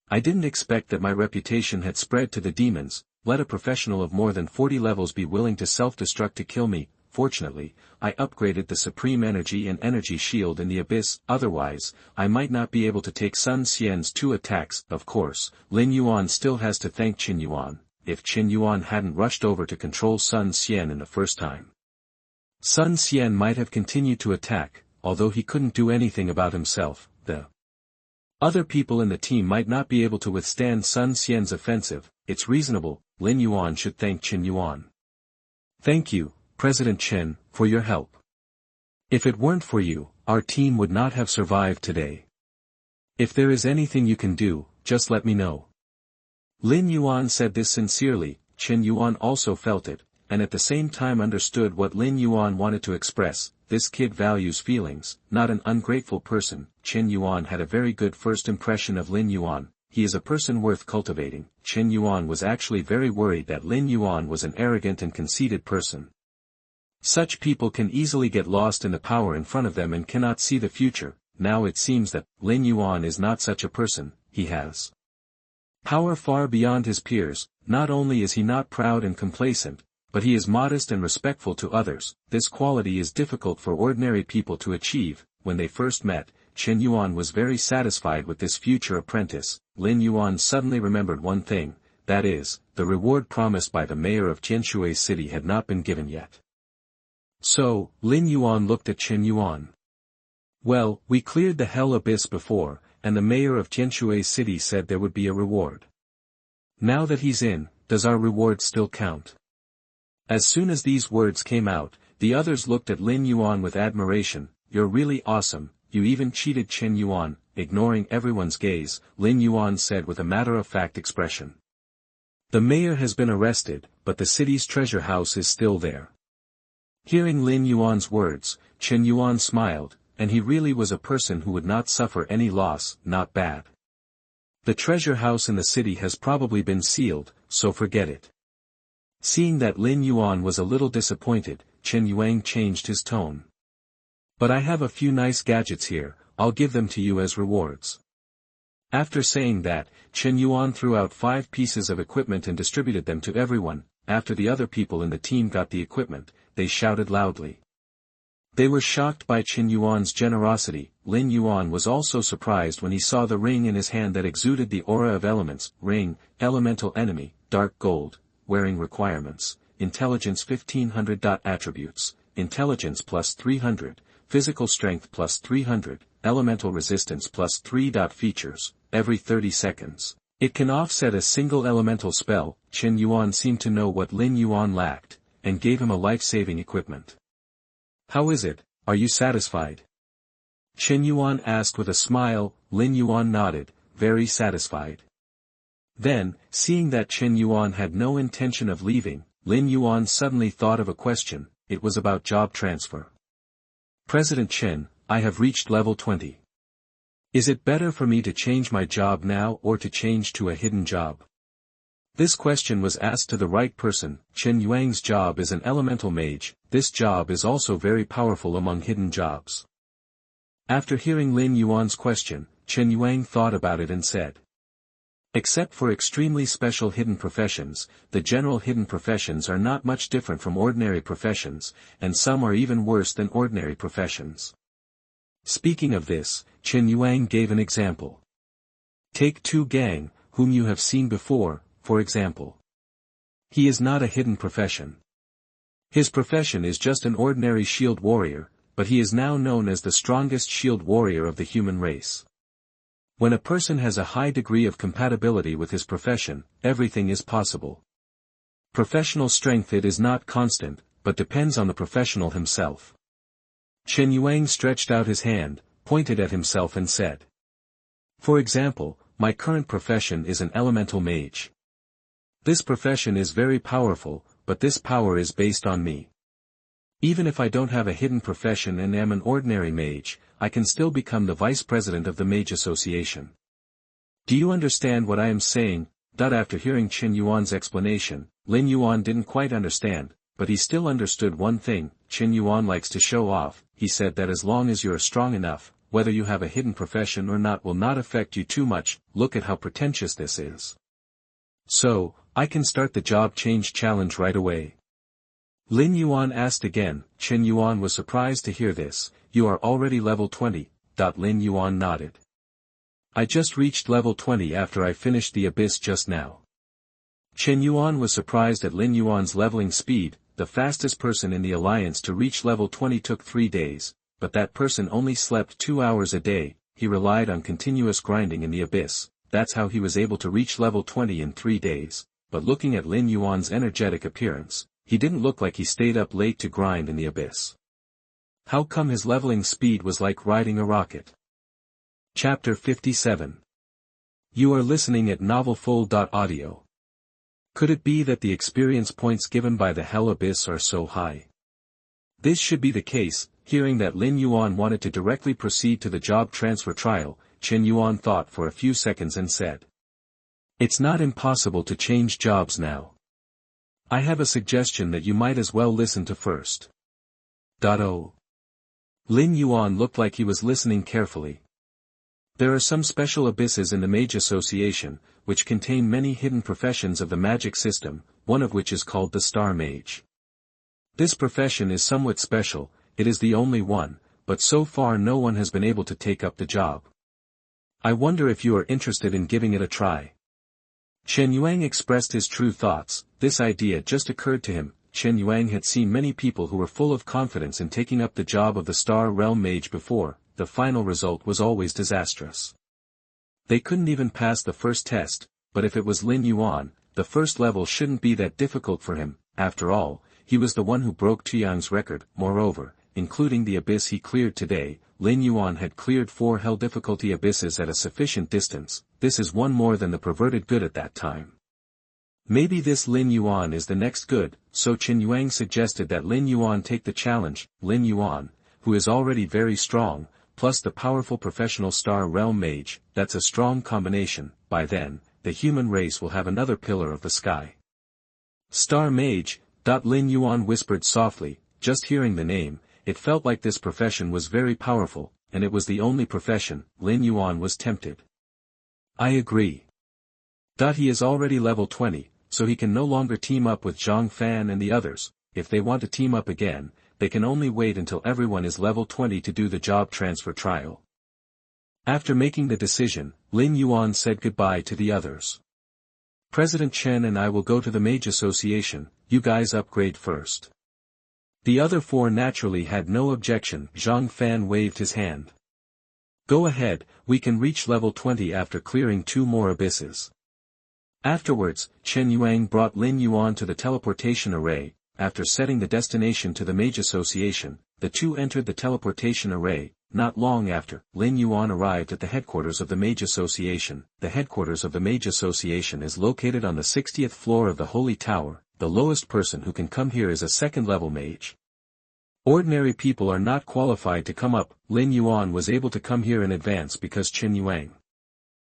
I didn't expect that my reputation had spread to the demons. Let a professional of more than 40 levels be willing to self-destruct to kill me. Fortunately, I upgraded the Supreme Energy and Energy Shield in the Abyss. Otherwise, I might not be able to take Sun Xian's 2 attacks. Of course, Lin Yuan still has to thank Chen Yuan. If Chen Yuan hadn't rushed over to control Sun Xian in the first time, Sun Xian might have continued to attack. Although he couldn't do anything about himself, the other people in the team might not be able to withstand Sun Xian's offensive. It's reasonable. Lin Yuan should thank Chen Yuan. Thank you, President Chen, for your help. If it weren't for you, our team would not have survived today. If there is anything you can do, just let me know. Lin Yuan said this sincerely. Chen Yuan also felt it, and at the same time understood what Lin Yuan wanted to express. This kid values feelings, not an ungrateful person. Chen Yuan had a very good first impression of Lin Yuan. He is a person worth cultivating. Chen Yuan was actually very worried that Lin Yuan was an arrogant and conceited person. Such people can easily get lost in the power in front of them and cannot see the future. Now it seems that Lin Yuan is not such a person. He has power far beyond his peers. Not only is he not proud and complacent, but he is modest and respectful to others. This quality is difficult for ordinary people to achieve. When they first met, Chen Yuan was very satisfied with this future apprentice. Lin Yuan suddenly remembered one thing, that is, the reward promised by the mayor of Tianshui City had not been given yet. So, Lin Yuan looked at Chen Yuan. Well, we cleared the Hell Abyss before, and the mayor of Tianshui City said there would be a reward. Now that he's in, does our reward still count? As soon as these words came out, the others looked at Lin Yuan with admiration. You're really awesome, you even cheated. Chen Yuan, ignoring everyone's gaze, Lin Yuan said with a matter-of-fact expression. The mayor has been arrested, but the city's treasure house is still there. Hearing Lin Yuan's words, Chen Yuan smiled, and he really was a person who would not suffer any loss. Not bad. The treasure house in the city has probably been sealed, so forget it. Seeing that Lin Yuan was a little disappointed, Chen Yuan changed his tone. But I have a few nice gadgets here, I'll give them to you as rewards. After saying that, Chen Yuan threw out 5 pieces of equipment and distributed them to everyone. After the other people in the team got the equipment, they shouted loudly. They were shocked by Chen Yuan's generosity. Lin Yuan was also surprised when he saw the ring in his hand that exuded the aura of elements. Ring, elemental enemy, dark gold, wearing requirements, intelligence 1500. Attributes, intelligence plus 300, physical strength plus 300, elemental resistance plus 3. Features, every 30 seconds. It can offset a single elemental spell. Chen Yuan seemed to know what Lin Yuan lacked, and gave him a life-saving equipment. How is it, are you satisfied? Chen Yuan asked with a smile. Lin Yuan nodded, very satisfied. Then, seeing that Chen Yuan had no intention of leaving, Lin Yuan suddenly thought of a question. It was about job transfer. President Chen, I have reached level 20. Is it better for me to change my job now or to change to a hidden job? This question was asked to the right person. Chen Yuan's job is an elemental mage. This job is also very powerful among hidden jobs. After hearing Lin Yuan's question, Chen Yuan thought about it and said. Except for extremely special hidden professions, the general hidden professions are not much different from ordinary professions, and some are even worse than ordinary professions. Speaking of this, Chen Yuan gave an example. Take Tu Gang, whom you have seen before, for example. He is not a hidden profession. His profession is just an ordinary shield warrior, but he is now known as the strongest shield warrior of the human race. When a person has a high degree of compatibility with his profession, everything is possible. Professional strength it is not constant, but depends on the professional himself. Chen Yuan stretched out his hand, pointed at himself and said. For example, my current profession is an elemental mage. This profession is very powerful, but this power is based on me. Even if I don't have a hidden profession and am an ordinary mage, I can still become the vice president of the Mage Association. Do you understand what I am saying? After hearing Chen Yuan's explanation, Lin Yuan didn't quite understand, but he still understood one thing. Chen Yuan likes to show off. He said that as long as you're strong enough, whether you have a hidden profession or not will not affect you too much. Look at how pretentious this is. So, I can start the job change challenge right away. Lin Yuan asked again. Chen Yuan was surprised to hear this. You are already level 20. Lin Yuan nodded. I just reached level 20 after I finished the abyss just now. Chen Yuan was surprised at Lin Yuan's leveling speed. The fastest person in the alliance to reach level 20 took 3 days, but that person only slept 2 hours a day. He relied on continuous grinding in the abyss. That's how he was able to reach level 20 in 3 days. But looking at Lin Yuan's energetic appearance, he didn't look like he stayed up late to grind in the abyss. How come his leveling speed was like riding a rocket? Chapter 57. You are listening at novelfull.audio. Could it be that the experience points given by the Hell Abyss are so high? This should be the case. Hearing that Lin Yuan wanted to directly proceed to the job transfer trial, Chen Yuan thought for a few seconds and said. It's not impossible to change jobs now. I have a suggestion that you might as well listen to first. Oh. Lin Yuan looked like he was listening carefully. There are some special abysses in the Mage Association, which contain many hidden professions of the magic system, one of which is called the Star Mage. This profession is somewhat special, it is the only one, but so far no one has been able to take up the job. I wonder if you are interested in giving it a try. Chen Yuan expressed his true thoughts. This idea just occurred to him. Chen Yuan had seen many people who were full of confidence in taking up the job of the Star Realm Mage before. The final result was always disastrous. They couldn't even pass the first test, but if it was Lin Yuan, the first level shouldn't be that difficult for him. After all, he was the one who broke Tiang's record. Moreover, including the abyss he cleared today, Lin Yuan had cleared 4 hell difficulty abysses at a sufficient distance. This is one more than the perverted good at that time. Maybe this Lin Yuan is the next good, so Chen Yuan suggested that Lin Yuan take the challenge. Lin Yuan, who is already very strong, plus the powerful professional Star Realm Mage, that's a strong combination. By then, the human race will have another pillar of the sky. Star Mage. Lin Yuan whispered softly, just hearing the name, it felt like this profession was very powerful, and it was the only profession. Lin Yuan was tempted. I agree. He is already level 20, so he can no longer team up with Zhang Fan and the others. If they want to team up again, they can only wait until everyone is level 20 to do the job transfer trial. After making the decision, Lin Yuan said goodbye to the others. President Chen and I will go to the Mage Association, you guys upgrade first. The other four naturally had no objection. Zhang Fan waved his hand. Go ahead, we can reach level 20 after clearing 2 more abysses. Afterwards, Chen Yuang brought Lin Yuan to the teleportation array. After setting the destination to the Mage Association, the two entered the teleportation array. Not long after, Lin Yuan arrived at the headquarters of the Mage Association. The headquarters of the Mage Association is located on the 60th floor of the Holy Tower. The lowest person who can come here is a second-level mage. Ordinary people are not qualified to come up. Lin Yuan was able to come here in advance because Chen Yuang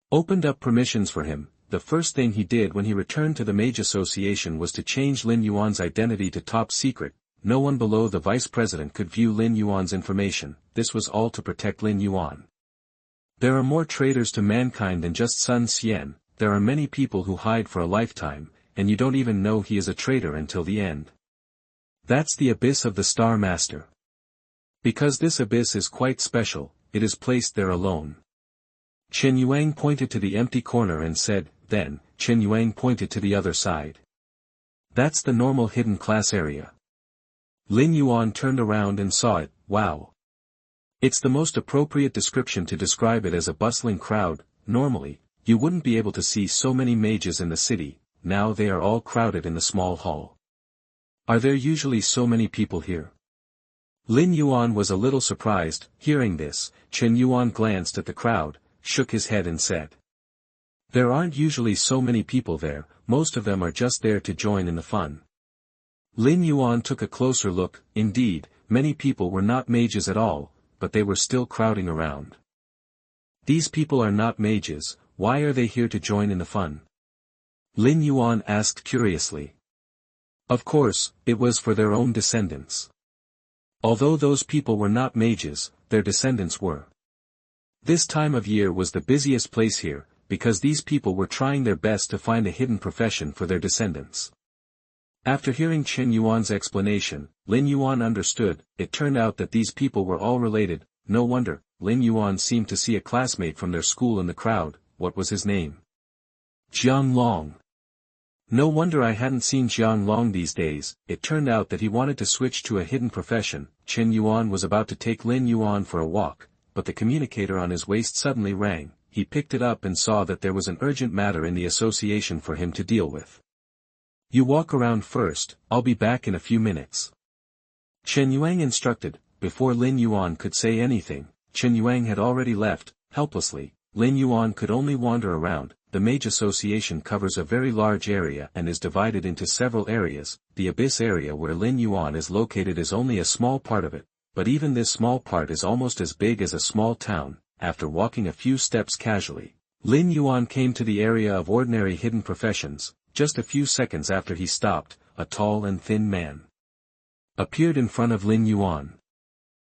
opened up permissions for him. The first thing he did when he returned to the Mage Association was to change Lin Yuan's identity to top secret. No one below the vice president could view Lin Yuan's information. This was all to protect Lin Yuan. There are more traitors to mankind than just Sun Xian. There are many people who hide for a lifetime, and you don't even know he is a traitor until the end. That's the abyss of the Star Master. Because this abyss is quite special, it is placed there alone. Chen Yuang pointed to the empty corner and said, then, Chen Yuang pointed to the other side. That's the normal hidden class area. Lin Yuan turned around and saw it. Wow. It's the most appropriate description to describe it as a bustling crowd. Normally, you wouldn't be able to see so many mages in the city. Now they are all crowded in the small hall. Are there usually so many people here? Lin Yuan was a little surprised. Hearing this, Chen Yuan glanced at the crowd, shook his head and said, there aren't usually so many people there, most of them are just there to join in the fun. Lin Yuan took a closer look. Indeed, many people were not mages at all, but they were still crowding around. These people are not mages, why are they here to join in the fun? Lin Yuan asked curiously. Of course, it was for their own descendants. Although those people were not mages, their descendants were. This time of year was the busiest place here, because these people were trying their best to find a hidden profession for their descendants. After hearing Chen Yuan's explanation, Lin Yuan understood. It turned out that these people were all related. No wonder, Lin Yuan seemed to see a classmate from their school in the crowd. What was his name? Jiang Long. No wonder I hadn't seen Jiang Long these days. It turned out that he wanted to switch to a hidden profession. Chen Yuan was about to take Lin Yuan for a walk, but the communicator on his waist suddenly rang. He picked it up and saw that there was an urgent matter in the association for him to deal with. You walk around first, I'll be back in a few minutes. Chen Yuang instructed. Before Lin Yuan could say anything, Chen Yuang had already left. Helplessly, Lin Yuan could only wander around. The Mage Association covers a very large area and is divided into several areas. The Abyss area where Lin Yuan is located is only a small part of it, but even this small part is almost as big as a small town. After walking a few steps casually, Lin Yuan came to the area of ordinary hidden professions. Just a few seconds after he stopped, a tall and thin man appeared in front of Lin Yuan.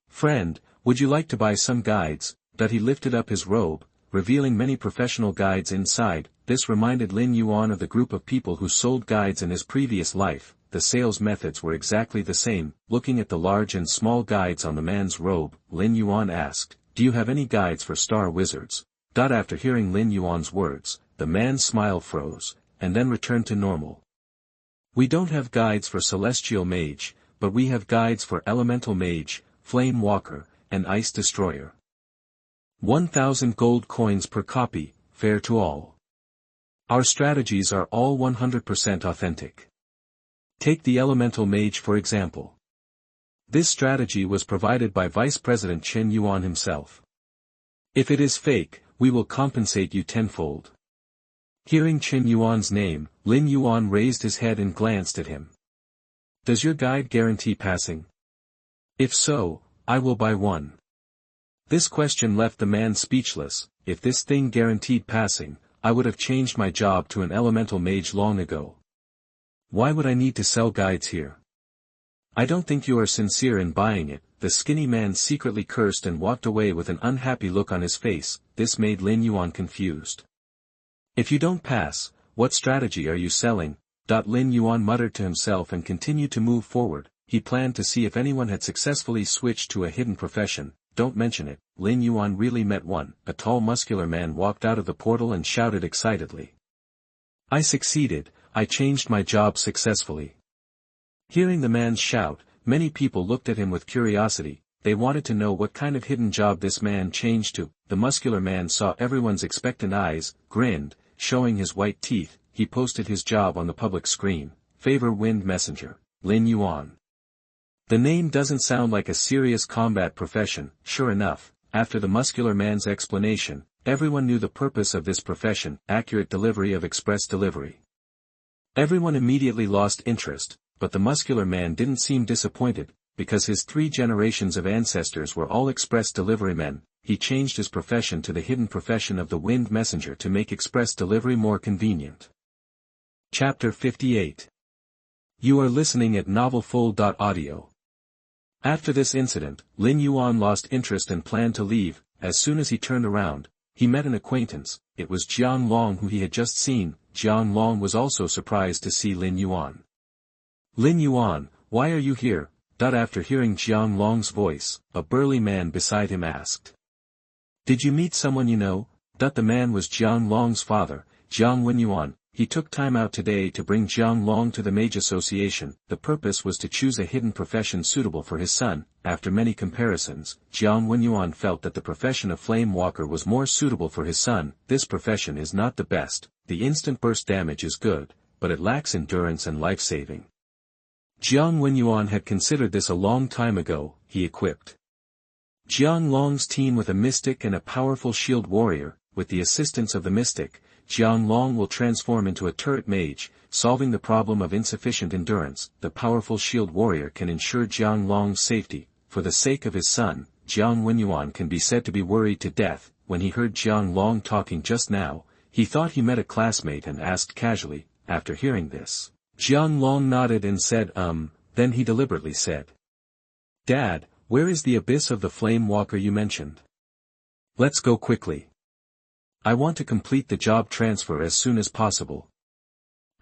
Friend, would you like to buy some guides? He lifted up his robe, revealing many professional guides inside. This reminded Lin Yuan of the group of people who sold guides in his previous life. The sales methods were exactly the same. Looking at the large and small guides on the man's robe, Lin Yuan asked, do you have any guides for star wizards? After hearing Lin Yuan's words, the man's smile froze, and then returned to normal. We don't have guides for celestial mage, but we have guides for elemental mage, flame walker, and ice destroyer. 1,000 gold coins per copy, fair to all. Our strategies are all 100% authentic. Take the elemental mage for example. This strategy was provided by Vice President Chen Yuan himself. If it is fake, we will compensate you tenfold. Hearing Chen Yuan's name, Lin Yuan raised his head and glanced at him. Does your guide guarantee passing? If so, I will buy one. This question left the man speechless. If this thing guaranteed passing, I would have changed my job to an elemental mage long ago. Why would I need to sell guides here? I don't think you are sincere in buying it. the skinny man secretly cursed and walked away with an unhappy look on his face. This made Lin Yuan confused. If you don't pass, what strategy are you selling? Lin Yuan muttered to himself and continued to move forward. He planned to see if anyone had successfully switched to a hidden profession. Don't mention it, Lin Yuan really met one. A tall muscular man walked out of the portal and shouted excitedly. I succeeded, I changed my job successfully. Hearing the man's shout, many people looked at him with curiosity. They wanted to know what kind of hidden job this man changed to. The muscular man saw everyone's expectant eyes, grinned, showing his white teeth. He posted his job on the public screen. Favor Wind Messenger, Lin Yuan. The name doesn't sound like a serious combat profession. Sure enough, after the muscular man's explanation, everyone knew the purpose of this profession: accurate delivery of express delivery. Everyone immediately lost interest, but the muscular man didn't seem disappointed, because his 3 generations of ancestors were all express delivery men. He changed his profession to the hidden profession of the Wind Messenger to make express delivery more convenient. Chapter 58. You are listening at novelfull.audio. After this incident, Lin Yuan lost interest and planned to leave. As soon as he turned around, he met an acquaintance. It was Jiang Long, who he had just seen. Jiang Long was also surprised to see Lin Yuan. Lin Yuan, why are you here? After hearing Jiang Long's voice, a burly man beside him asked. Did you meet someone you know? The man was Jiang Long's father, Jiang Wenyuan. He took time out today to bring Jiang Long to the Mage Association. The purpose was to choose a hidden profession suitable for his son. After many comparisons, Jiang Wenyuan felt that the profession of Flame Walker was more suitable for his son. This profession is not the best. The instant burst damage is good, but it lacks endurance and life-saving. Jiang Wenyuan had considered this a long time ago. He equipped Jiang Long's team with a mystic and a powerful shield warrior. With the assistance of the mystic, Jiang Long will transform into a turret mage, solving the problem of insufficient endurance. The powerful shield warrior can ensure Jiang Long's safety. For the sake of his son, Jiang Wenyuan can be said to be worried to death. When he heard Jiang Long talking just now, he thought he met a classmate and asked casually. After hearing this, Jiang Long nodded and said then he deliberately said. Dad, where is the abyss of the Flame Walker you mentioned? Let's go quickly. I want to complete the job transfer as soon as possible.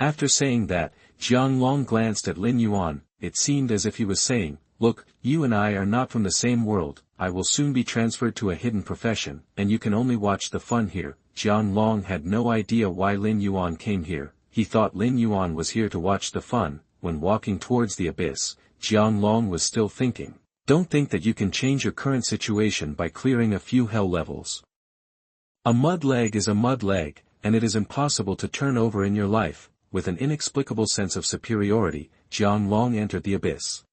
After saying that, Jiang Long glanced at Lin Yuan. It seemed as if he was saying, look, you and I are not from the same world. I will soon be transferred to a hidden profession, and you can only watch the fun here. Jiang Long had no idea why Lin Yuan came here. He thought Lin Yuan was here to watch the fun. When walking towards the abyss, Jiang Long was still thinking, don't think that you can change your current situation by clearing a few hell levels. A mud leg is a mud leg, and it is impossible to turn over in your life. With an inexplicable sense of superiority, Jiang Long entered the abyss.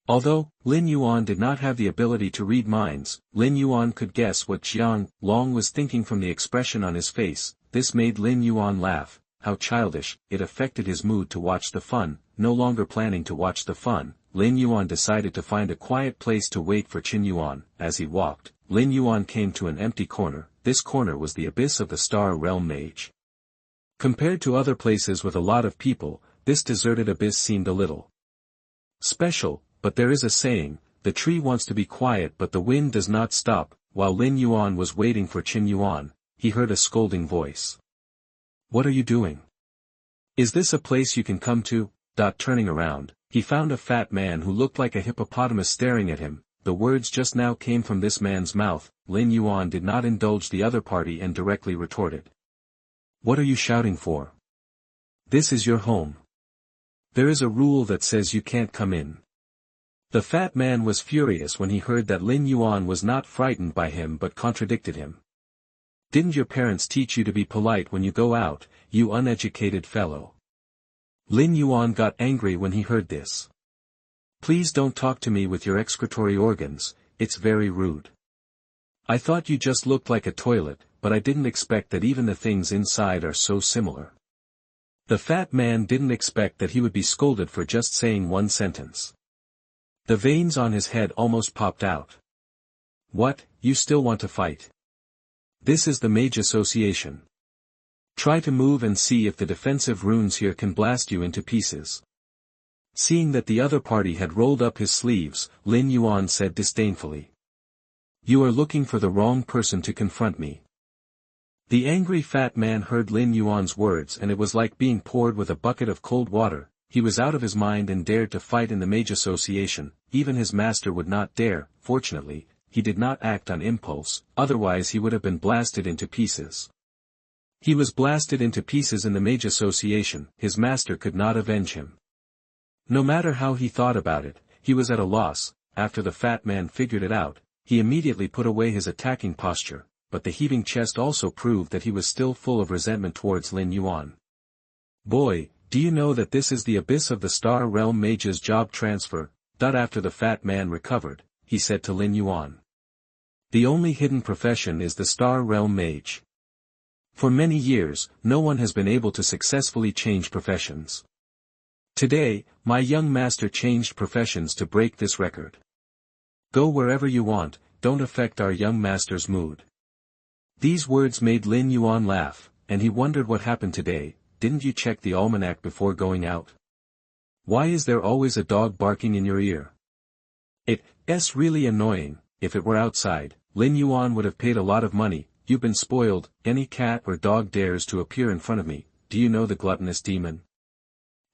Although Lin Yuan did not have the ability to read minds, Lin Yuan could guess what Jiang Long was thinking from the expression on his face. This made Lin Yuan laugh. How childish! It affected his mood to watch the fun. No longer planning to watch the fun, Lin Yuan decided to find a quiet place to wait for Qin Yuan. As he walked, Lin Yuan came to an empty corner. This corner was the abyss of the Star Realm Mage. Compared to other places with a lot of people, this deserted abyss seemed a little special, but there is a saying, the tree wants to be quiet but the wind does not stop. While Lin Yuan was waiting for Qin Yuan, he heard a scolding voice. What are you doing? Is this a place you can come to? Turning around, he found a fat man who looked like a hippopotamus staring at him. The words just now came from this man's mouth. Lin Yuan did not indulge the other party and directly retorted. What are you shouting for? This is your home. There is a rule that says you can't come in. The fat man was furious when he heard that Lin Yuan was not frightened by him but contradicted him. Didn't your parents teach you to be polite when you go out, you uneducated fellow? Lin Yuan got angry when he heard this. Please don't talk to me with your excretory organs, it's very rude. I thought you just looked like a toilet, but I didn't expect that even the things inside are so similar. The fat man didn't expect that he would be scolded for just saying one sentence. The veins on his head almost popped out. What, you still want to fight? This is the Mage Association. Try to move and see if the defensive runes here can blast you into pieces. Seeing that the other party had rolled up his sleeves, Lin Yuan said disdainfully. You are looking for the wrong person to confront me. The angry fat man heard Lin Yuan's words and it was like being poured with a bucket of cold water. He was out of his mind and dared to fight in the mage association. Even his master would not dare. Fortunately, he did not act on impulse, otherwise he would have been blasted into pieces. He was blasted into pieces in the mage association. His master could not avenge him. No matter how he thought about it, he was at a loss. After the fat man figured it out, he immediately put away his attacking posture, but the heaving chest also proved that he was still full of resentment towards Lin Yuan. Boy, do you know that this is the abyss of the Star Realm Mage's job transfer? After the fat man recovered, he said to Lin Yuan. The only hidden profession is the Star Realm Mage. For many years, no one has been able to successfully change professions. Today, my young master changed professions to break this record. Go wherever you want, don't affect our young master's mood. These words made Lin Yuan laugh, and he wondered what happened today. Didn't you check the almanac before going out? Why is there always a dog barking in your ear? It's really annoying. If it were outside, Lin Yuan would have paid a lot of money. You've been spoiled. Any cat or dog dares to appear in front of me. Do you know the gluttonous demon?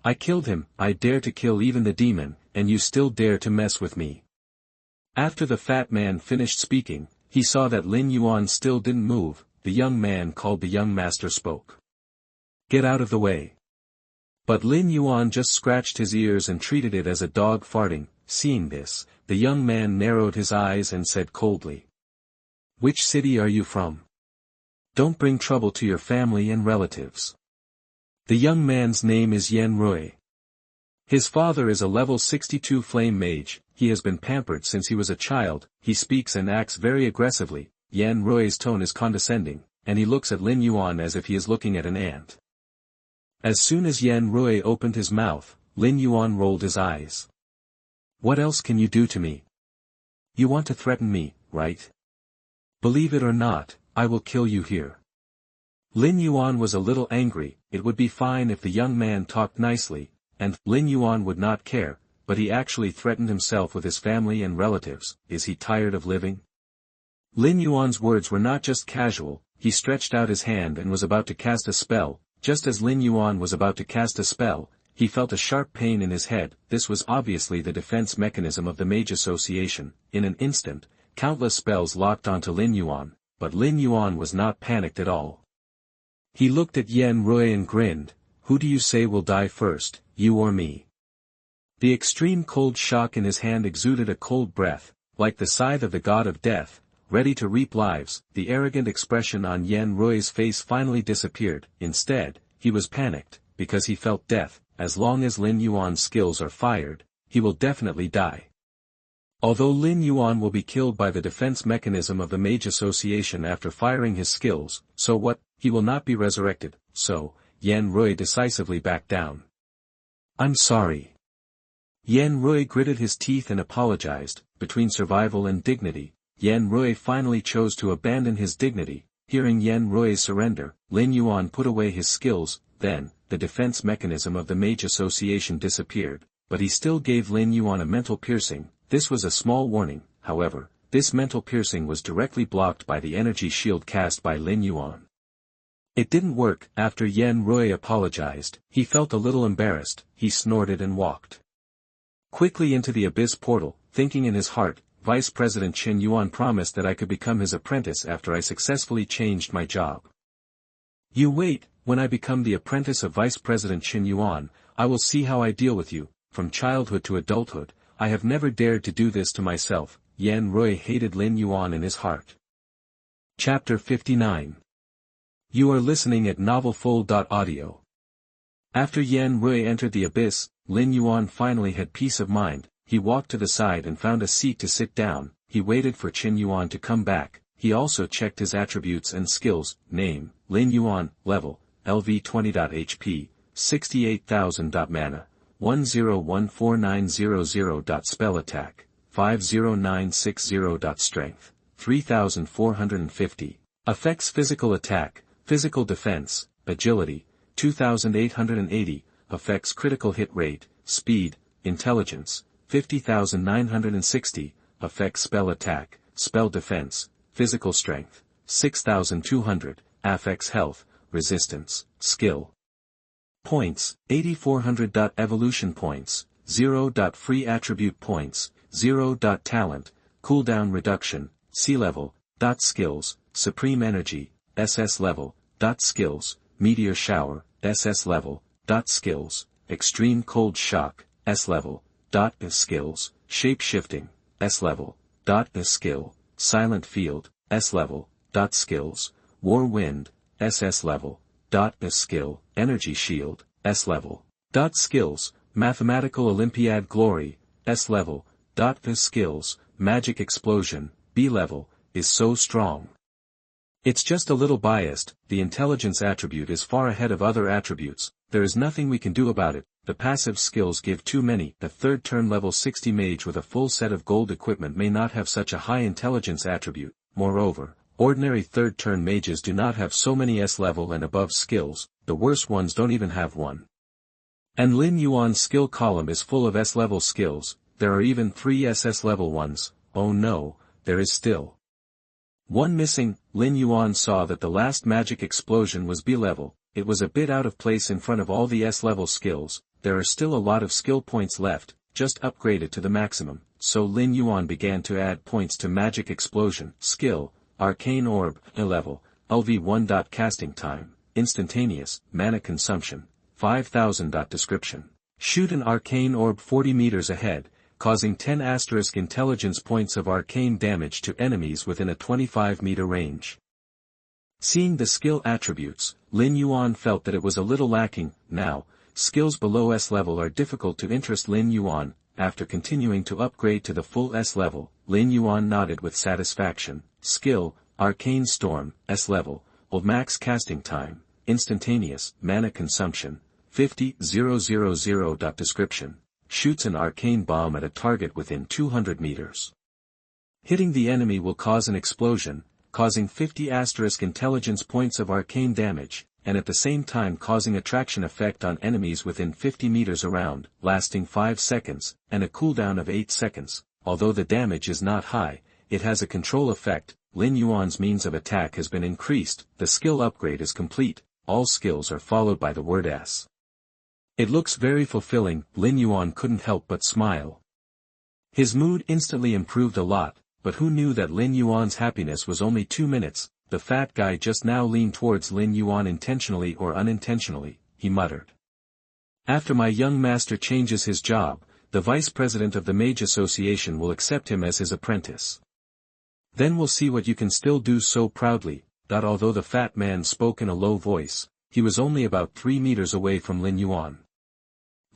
I killed him. I dare to kill even the demon, and you still dare to mess with me. After the fat man finished speaking, he saw that Lin Yuan still didn't move. The young man called the young master spoke. Get out of the way. But Lin Yuan just scratched his ears and treated it as a dog farting. Seeing this, the young man narrowed his eyes and said coldly. Which city are you from? Don't bring trouble to your family and relatives. The young man's name is Yan Rui. His father is a level 62 flame mage. He has been pampered since he was a child. He speaks and acts very aggressively. Yan Rui's tone is condescending, and he looks at Lin Yuan as if he is looking at an ant. As soon as Yan Rui opened his mouth, Lin Yuan rolled his eyes. What else can you do to me? You want to threaten me, right? Believe it or not, I will kill you here. Lin Yuan was a little angry. It would be fine if the young man talked nicely, and Lin Yuan would not care, but he actually threatened himself with his family and relatives. Is he tired of living? Lin Yuan's words were not just casual. He stretched out his hand and was about to cast a spell. Just as Lin Yuan was about to cast a spell, he felt a sharp pain in his head. This was obviously the defense mechanism of the Mage Association. In an instant, countless spells locked onto Lin Yuan, but Lin Yuan was not panicked at all. He looked at Yan Rui and grinned. Who do you say will die first, you or me? The extreme cold shock in his hand exuded a cold breath, like the scythe of the god of death, ready to reap lives. The arrogant expression on Yan Rui's face finally disappeared. Instead, he was panicked, because he felt death. As long as Lin Yuan's skills are fired, he will definitely die. Although Lin Yuan will be killed by the defense mechanism of the Mage Association after firing his skills, so what? He will not be resurrected. So, Yan Rui decisively backed down. I'm sorry. Yan Rui gritted his teeth and apologized. Between survival and dignity, Yan Rui finally chose to abandon his dignity. Hearing Yan Rui's surrender, Lin Yuan put away his skills. Then, the defense mechanism of the Mage Association disappeared, but he still gave Lin Yuan a mental piercing. This was a small warning. However, this mental piercing was directly blocked by the energy shield cast by Lin Yuan. It didn't work. After Yan Rui apologized, he felt a little embarrassed. He snorted and walked quickly into the abyss portal, thinking in his heart, Vice President Qin Yuan promised that I could become his apprentice after I successfully changed my job. You wait, when I become the apprentice of Vice President Qin Yuan, I will see how I deal with you. From childhood to adulthood, I have never dared to do this to myself. Yan Rui hated Lin Yuan in his heart. Chapter 59. You are listening at novelfull.audio. After Yan Rui entered the abyss, Lin Yuan finally had peace of mind. He walked to the side and found a seat to sit down. He waited for Qin Yuan to come back. He also checked his attributes and skills. Name, Lin Yuan. Level, LV 20.HP, 68,000. Mana, 10149000. Spell attack, 50960. Strength, 3450. Effects: physical attack, physical defense, agility, 2880. Effects: critical hit rate, speed, intelligence, 50,960, effect spell attack, spell defense, physical strength, 6,200, affects health, resistance, skill. Points, 8,400. Evolution points, 0. Free attribute points, 0. Talent, cooldown reduction, sea level, skills, supreme energy, SS level, skills, meteor shower, SS level, skills, extreme cold shock, S level, skills, shape shifting, S level, skill, silent field, S level, skills, war wind, SS level, skill, energy shield, S level, skills, mathematical Olympiad glory, S level, skills, magic explosion, B level, is so strong. It's just a little biased, the intelligence attribute is far ahead of other attributes, there is nothing we can do about it, the passive skills give too many. A third turn level 60 mage with a full set of gold equipment may not have such a high intelligence attribute, moreover, ordinary third turn mages do not have so many S level and above skills, the worst ones don't even have one. And Lin Yuan's skill column is full of S level skills, there are even 3 SS level ones, oh no, there is still one missing. Lin Yuan saw that the last magic explosion was B level, it was a bit out of place in front of all the S level skills, there are still a lot of skill points left, just upgrade it to the maximum, so Lin Yuan began to add points to magic explosion, skill, arcane orb, A level, LV1. Casting time, instantaneous, mana consumption, 5,000. Description. Shoot an arcane orb 40 meters ahead, causing 10 intelligence points of arcane damage to enemies within a 25-meter range. Seeing the skill attributes, Lin Yuan felt that it was a little lacking. Now, skills below S level are difficult to interest Lin Yuan. After continuing to upgrade to the full S level, Lin Yuan nodded with satisfaction. Skill, arcane storm, S level, old max casting time, instantaneous, mana consumption, 50,000. Description. Shoots an arcane bomb at a target within 200 meters. Hitting the enemy will cause an explosion, causing 50 intelligence points of arcane damage, and at the same time causing attraction effect on enemies within 50 meters around, lasting 5 seconds, and a cooldown of 8 seconds. Although the damage is not high, it has a control effect. Lin Yuan's means of attack has been increased, the skill upgrade is complete, all skills are followed by the word S. It looks very fulfilling. Lin Yuan couldn't help but smile. His mood instantly improved a lot, but who knew that Lin Yuan's happiness was only 2 minutes. The fat guy just now leaned towards Lin Yuan intentionally or unintentionally, he muttered. After my young master changes his job, the vice president of the Mage Association will accept him as his apprentice. Then we'll see what you can still do so proudly. Although the fat man spoke in a low voice, he was only about 3 meters away from Lin Yuan.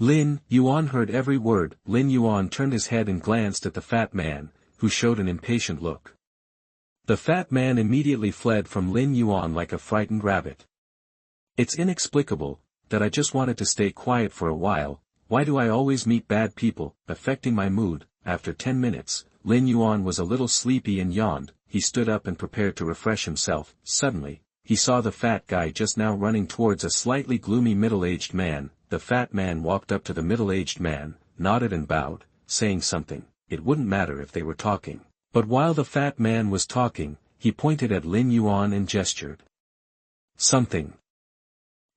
Lin Yuan heard every word. Lin Yuan turned his head and glanced at the fat man, who showed an impatient look. The fat man immediately fled from Lin Yuan like a frightened rabbit. It's inexplicable, that I just wanted to stay quiet for a while. Why do I always meet bad people, affecting my mood? After 10 minutes, Lin Yuan was a little sleepy and yawned. He stood up and prepared to refresh himself. Suddenly, he saw the fat guy just now running towards a slightly gloomy middle-aged man. The fat man walked up to the middle-aged man, nodded and bowed, saying something. It wouldn't matter if they were talking. But while the fat man was talking, he pointed at Lin Yuan and gestured something.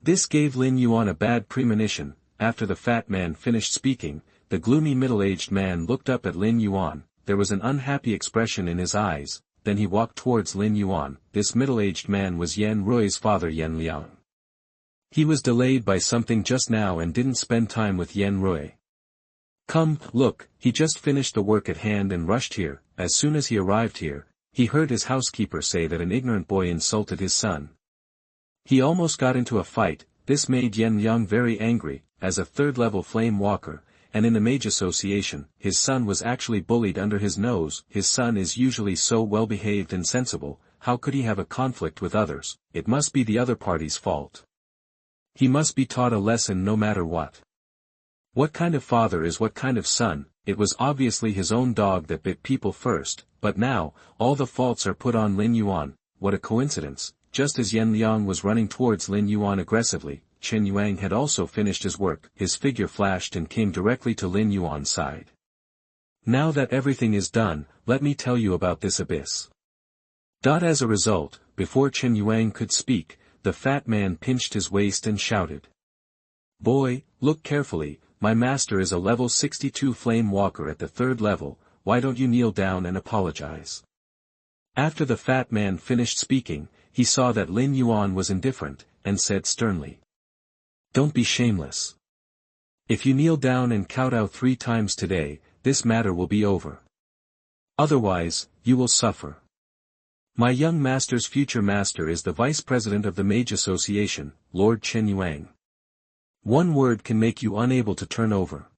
This gave Lin Yuan a bad premonition. After the fat man finished speaking, the gloomy middle-aged man looked up at Lin Yuan. There was an unhappy expression in his eyes. Then he walked towards Lin Yuan. This middle-aged man was Yan Rui's father, Yan Liang. He was delayed by something just now and didn't spend time with Yan Rui. Come, look, he just finished the work at hand and rushed here. As soon as he arrived here, he heard his housekeeper say that an ignorant boy insulted his son. He almost got into a fight. This made Yan Liang very angry. As a third-level flame walker, and in the Mage Association, his son was actually bullied under his nose. His son is usually so well-behaved and sensible, how could he have a conflict with others? It must be the other party's fault. He must be taught a lesson no matter what. What kind of father is what kind of son? It was obviously his own dog that bit people first, but now, all the faults are put on Lin Yuan. What a coincidence. Just as Yan Liang was running towards Lin Yuan aggressively, Chen Yuan had also finished his work. His figure flashed and came directly to Lin Yuan's side. Now that everything is done, let me tell you about this abyss. As a result, before Chen Yuan could speak, the fat man pinched his waist and shouted. Boy, look carefully, my master is a level 62 flame walker at the 3rd level, why don't you kneel down and apologize? After the fat man finished speaking, he saw that Lin Yuan was indifferent, and said sternly. Don't be shameless. If you kneel down and kowtow 3 times today, this matter will be over. Otherwise, you will suffer. My young master's future master is the vice president of the Mage Association, Lord Chen Yuan. One word can make you unable to turn over.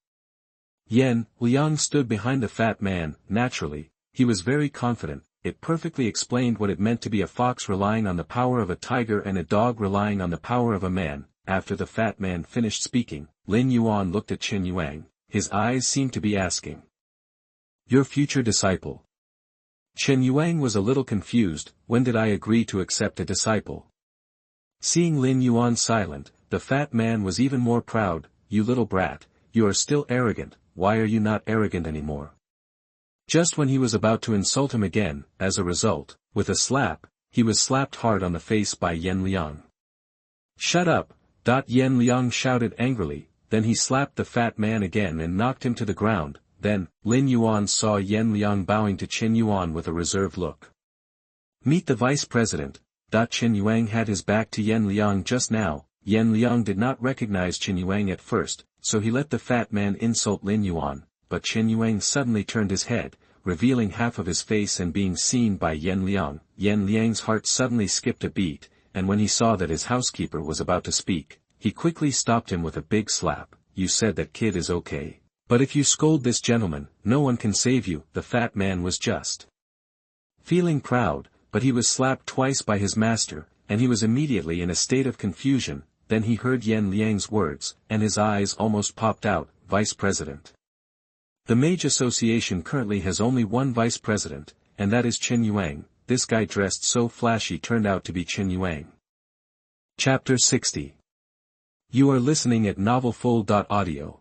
Yen Liang stood behind the fat man. Naturally, he was very confident. It perfectly explained what it meant to be a fox relying on the power of a tiger and a dog relying on the power of a man. After the fat man finished speaking, Lin Yuan looked at Chen Yuan. His eyes seemed to be asking. Your future disciple. Chen Yuan was a little confused. When did I agree to accept a disciple? Seeing Lin Yuan silent, the fat man was even more proud. You little brat, you are still arrogant. Why are you not arrogant anymore? Just when he was about to insult him again, as a result, with a slap, he was slapped hard on the face by Yen Liang. Shut up! Yen Liang shouted angrily, then he slapped the fat man again and knocked him to the ground. Then, Lin Yuan saw Yen Liang bowing to Chen Yuan with a reserved look. Meet the vice president. Chen Yuan had his back to Yen Liang just now. Yen Liang did not recognize Chen Yuan at first, so he let the fat man insult Lin Yuan, but Chen Yuan suddenly turned his head, revealing half of his face and being seen by Yen Liang. Yen Liang's heart suddenly skipped a beat, and when he saw that his housekeeper was about to speak, he quickly stopped him with a big slap. You said that kid is okay. But if you scold this gentleman, no one can save you. The fat man was just feeling proud, but he was slapped twice by his master, and he was immediately in a state of confusion. Then he heard Yen Liang's words, and his eyes almost popped out. Vice President. The Mage Association currently has only one vice president, and that is Chen Yuan. This guy dressed so flashy turned out to be Chen Yuan. Chapter 60. You are listening at novelfull.audio.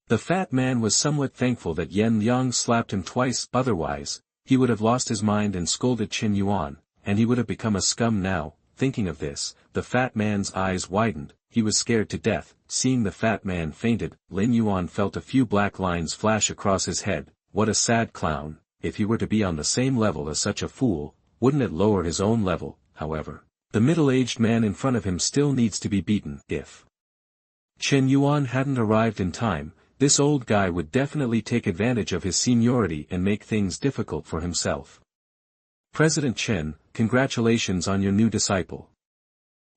The fat man was somewhat thankful that Yen Liang slapped him twice, otherwise, he would have lost his mind and scolded Chen Yuan, and he would have become a scum now. Thinking of this, the fat man's eyes widened. He was scared to death. Seeing the fat man fainted, Lin Yuan felt a few black lines flash across his head. What a sad clown. If he were to be on the same level as such a fool, wouldn't it lower his own level? However, the middle-aged man in front of him still needs to be beaten. If Chen Yuan hadn't arrived in time, this old guy would definitely take advantage of his seniority and make things difficult for himself. President Chen, congratulations on your new disciple.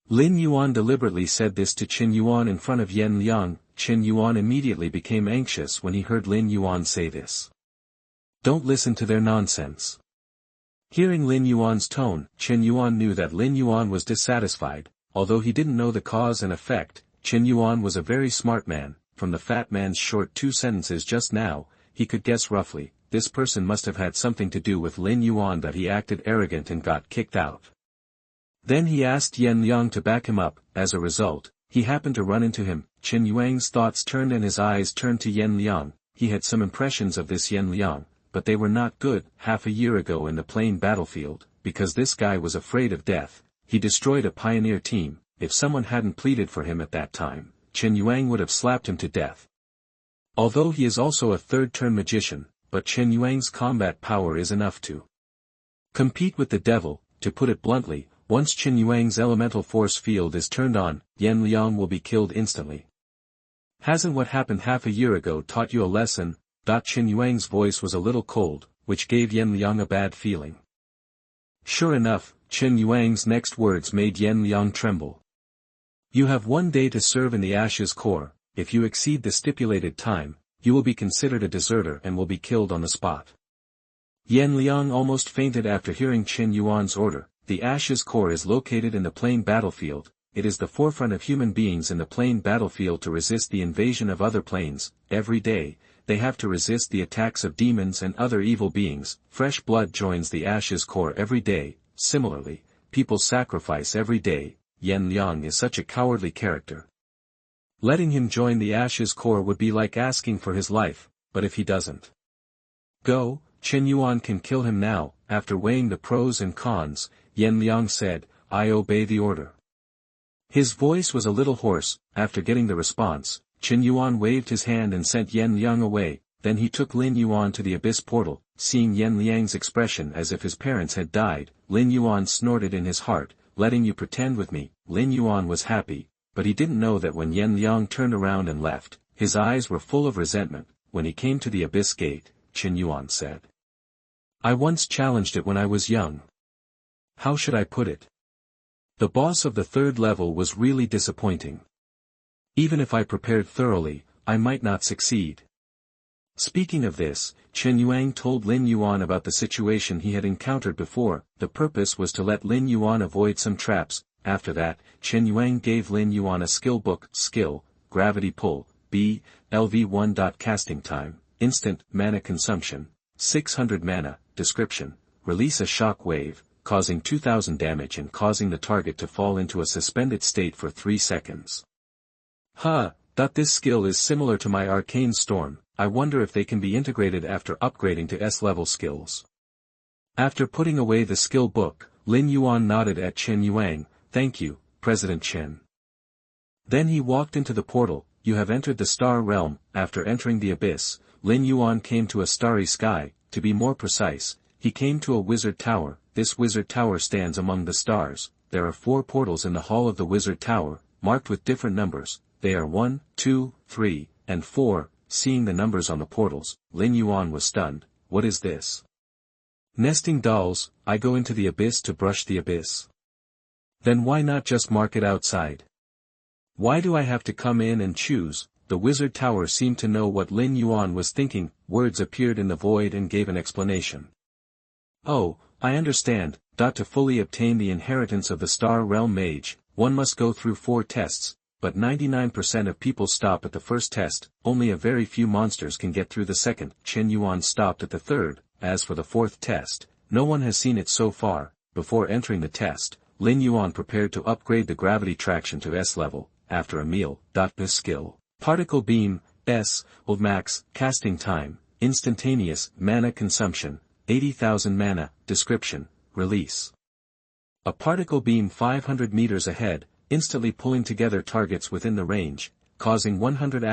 Lin Yuan deliberately said this to Chen Yuan in front of Yen Liang. Chen Yuan immediately became anxious when he heard Lin Yuan say this. Don't listen to their nonsense. Hearing Lin Yuan's tone, Chen Yuan knew that Lin Yuan was dissatisfied. Although he didn't know the cause and effect, Chen Yuan was a very smart man. From the fat man's short 2 sentences just now, he could guess roughly. This person must have had something to do with Lin Yuan that he acted arrogant and got kicked out. Then he asked Yen Liang to back him up. As a result, he happened to run into him. Chen Yuan's thoughts turned and his eyes turned to Yen Liang. He had some impressions of this Yen Liang, but they were not good. Half a year ago in the plain battlefield, because this guy was afraid of death, he destroyed a pioneer team. If someone hadn't pleaded for him at that time, Chen Yuan would have slapped him to death. Although he is also a third-turn magician, but Chen Yuan's combat power is enough to compete with the devil. To put it bluntly, once Chen Yuan's elemental force field is turned on, Yen Liang will be killed instantly. Hasn't what happened half a year ago taught you a lesson? Chen Yuan's voice was a little cold, which gave Yen Liang a bad feeling. Sure enough, Chen Yuan's next words made Yen Liang tremble. You have 1 day to serve in the Ashes Corps. If you exceed the stipulated time, you will be considered a deserter and will be killed on the spot. Yen Liang almost fainted after hearing Chen Yuan's order. The Ashes Corps is located in the plain battlefield. It is the forefront of human beings in the plain battlefield to resist the invasion of other planes. Every day, they have to resist the attacks of demons and other evil beings. Fresh blood joins the Ashes Corps every day. Similarly, people sacrifice every day. Yen Liang is such a cowardly character. Letting him join the Ashes Corps would be like asking for his life, but if he doesn't go, Chen Yuan can kill him now." After weighing the pros and cons, Yen Liang said, "I obey the order." His voice was a little hoarse. After getting the response, Chen Yuan waved his hand and sent Yen Liang away. Then he took Lin Yuan to the abyss portal. Seeing Yen Liang's expression as if his parents had died, Lin Yuan snorted in his heart, "Letting you pretend with me." Lin Yuan was happy, but he didn't know that when Yen Liang turned around and left, his eyes were full of resentment. When he came to the abyss gate, Chen Yuan said, "I once challenged it when I was young. How should I put it? The boss of the third level was really disappointing. Even if I prepared thoroughly, I might not succeed." Speaking of this, Chen Yuan told Lin Yuan about the situation he had encountered before. The purpose was to let Lin Yuan avoid some traps. After that, Chen Yuan gave Lin Yuan a skill book. Skill, Gravity Pull, B, LV1. Casting time, Instant Mana Consumption, 600 mana. Description, Release a shock wave, causing 2000 damage and causing the target to fall into a suspended state for 3 seconds. This skill is similar to my Arcane Storm. I wonder if they can be integrated after upgrading to S-level skills. After putting away the skill book, Lin Yuan nodded at Chen Yuan. "Thank you, President Chen." Then he walked into the portal. "You have entered the Star Realm." After entering the abyss, Lin Yuan came to a starry sky. To be more precise, he came to a wizard tower. This wizard tower stands among the stars. There are 4 portals in the hall of the wizard tower, marked with different numbers. They are 1, 2, 3, and 4. Seeing the numbers on the portals, Lin Yuan was stunned. "What is this? Nesting dolls." "I go into the abyss to brush the abyss." "Then why not just mark it outside? Why do I have to come in and choose?" The wizard tower seemed to know what Lin Yuan was thinking. Words appeared in the void and gave an explanation. "Oh, I understand. To fully obtain the inheritance of the Star Realm Mage, one must go through 4 tests, but 99% of people stop at the first test. Only a very few monsters can get through the second." Chen Yuan stopped at the third. As for the 4th test, no one has seen it so far. Before entering the test, Lin Yuan prepared to upgrade the gravity traction to S level. After a meal, this skill, Particle Beam, S, old max, casting time, instantaneous, mana consumption, 80,000 mana. Description, Release a particle beam 500 meters ahead, instantly pulling together targets within the range, causing 100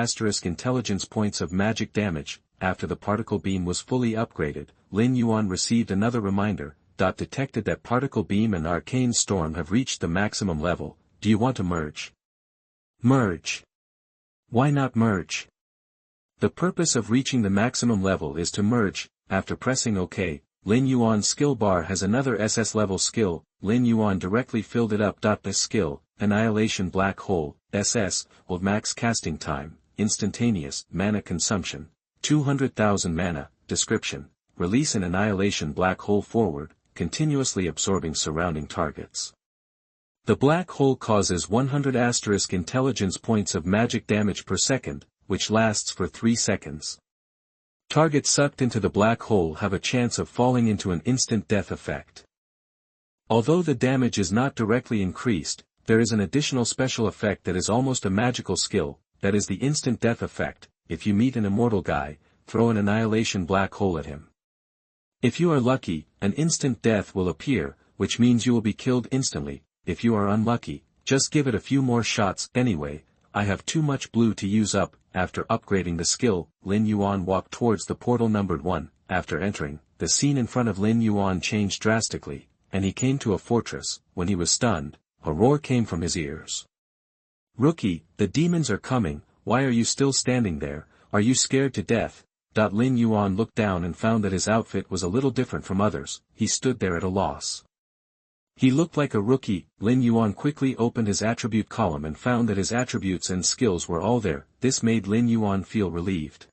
intelligence points of magic damage. After the particle beam was fully upgraded, Lin Yuan received another reminder. Detected that particle beam and arcane storm have reached the maximum level. Do you want to merge? Merge. Why not merge? The purpose of reaching the maximum level is to merge. After pressing OK, Lin Yuan's skill bar has another SS level skill. Lin Yuan directly filled it up. This skill, Annihilation Black Hole, SS, old max casting time, instantaneous, mana consumption, 200,000 mana. Description, Release an Annihilation Black Hole forward, continuously absorbing surrounding targets. The black hole causes 100 intelligence points of magic damage per second, which lasts for 3 seconds. Targets sucked into the black hole have a chance of falling into an instant death effect. Although the damage is not directly increased, there is an additional special effect that is almost a magical skill, that is the instant death effect. If you meet an immortal guy, throw an annihilation black hole at him. If you are lucky, an instant death will appear, which means you will be killed instantly. If you are unlucky, just give it a few more shots. Anyway, I have too much blue to use up. After upgrading the skill, Lin Yuan walked towards the portal numbered 1. After entering, the scene in front of Lin Yuan changed drastically, and he came to a fortress. When he was stunned, a roar came from his ears. "Rookie, the demons are coming. Why are you still standing there? Are you scared to death?" Lin Yuan looked down and found that his outfit was a little different from others. He stood there at a loss. He looked like a rookie. Lin Yuan quickly opened his attribute column and found that his attributes and skills were all there. This made Lin Yuan feel relieved.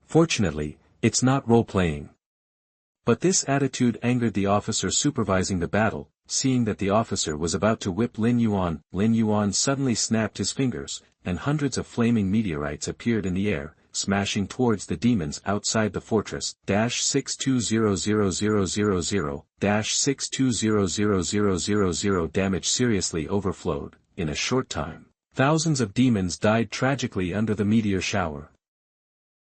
Fortunately, it's not role-playing. But this attitude angered the officer supervising the battle. Seeing that the officer was about to whip Lin Yuan suddenly snapped his fingers, and hundreds of flaming meteorites appeared in the air. smashing towards the demons outside the fortress. 620000-620000 damage seriously overflowed. In a short time, thousands of demons died tragically under the meteor shower.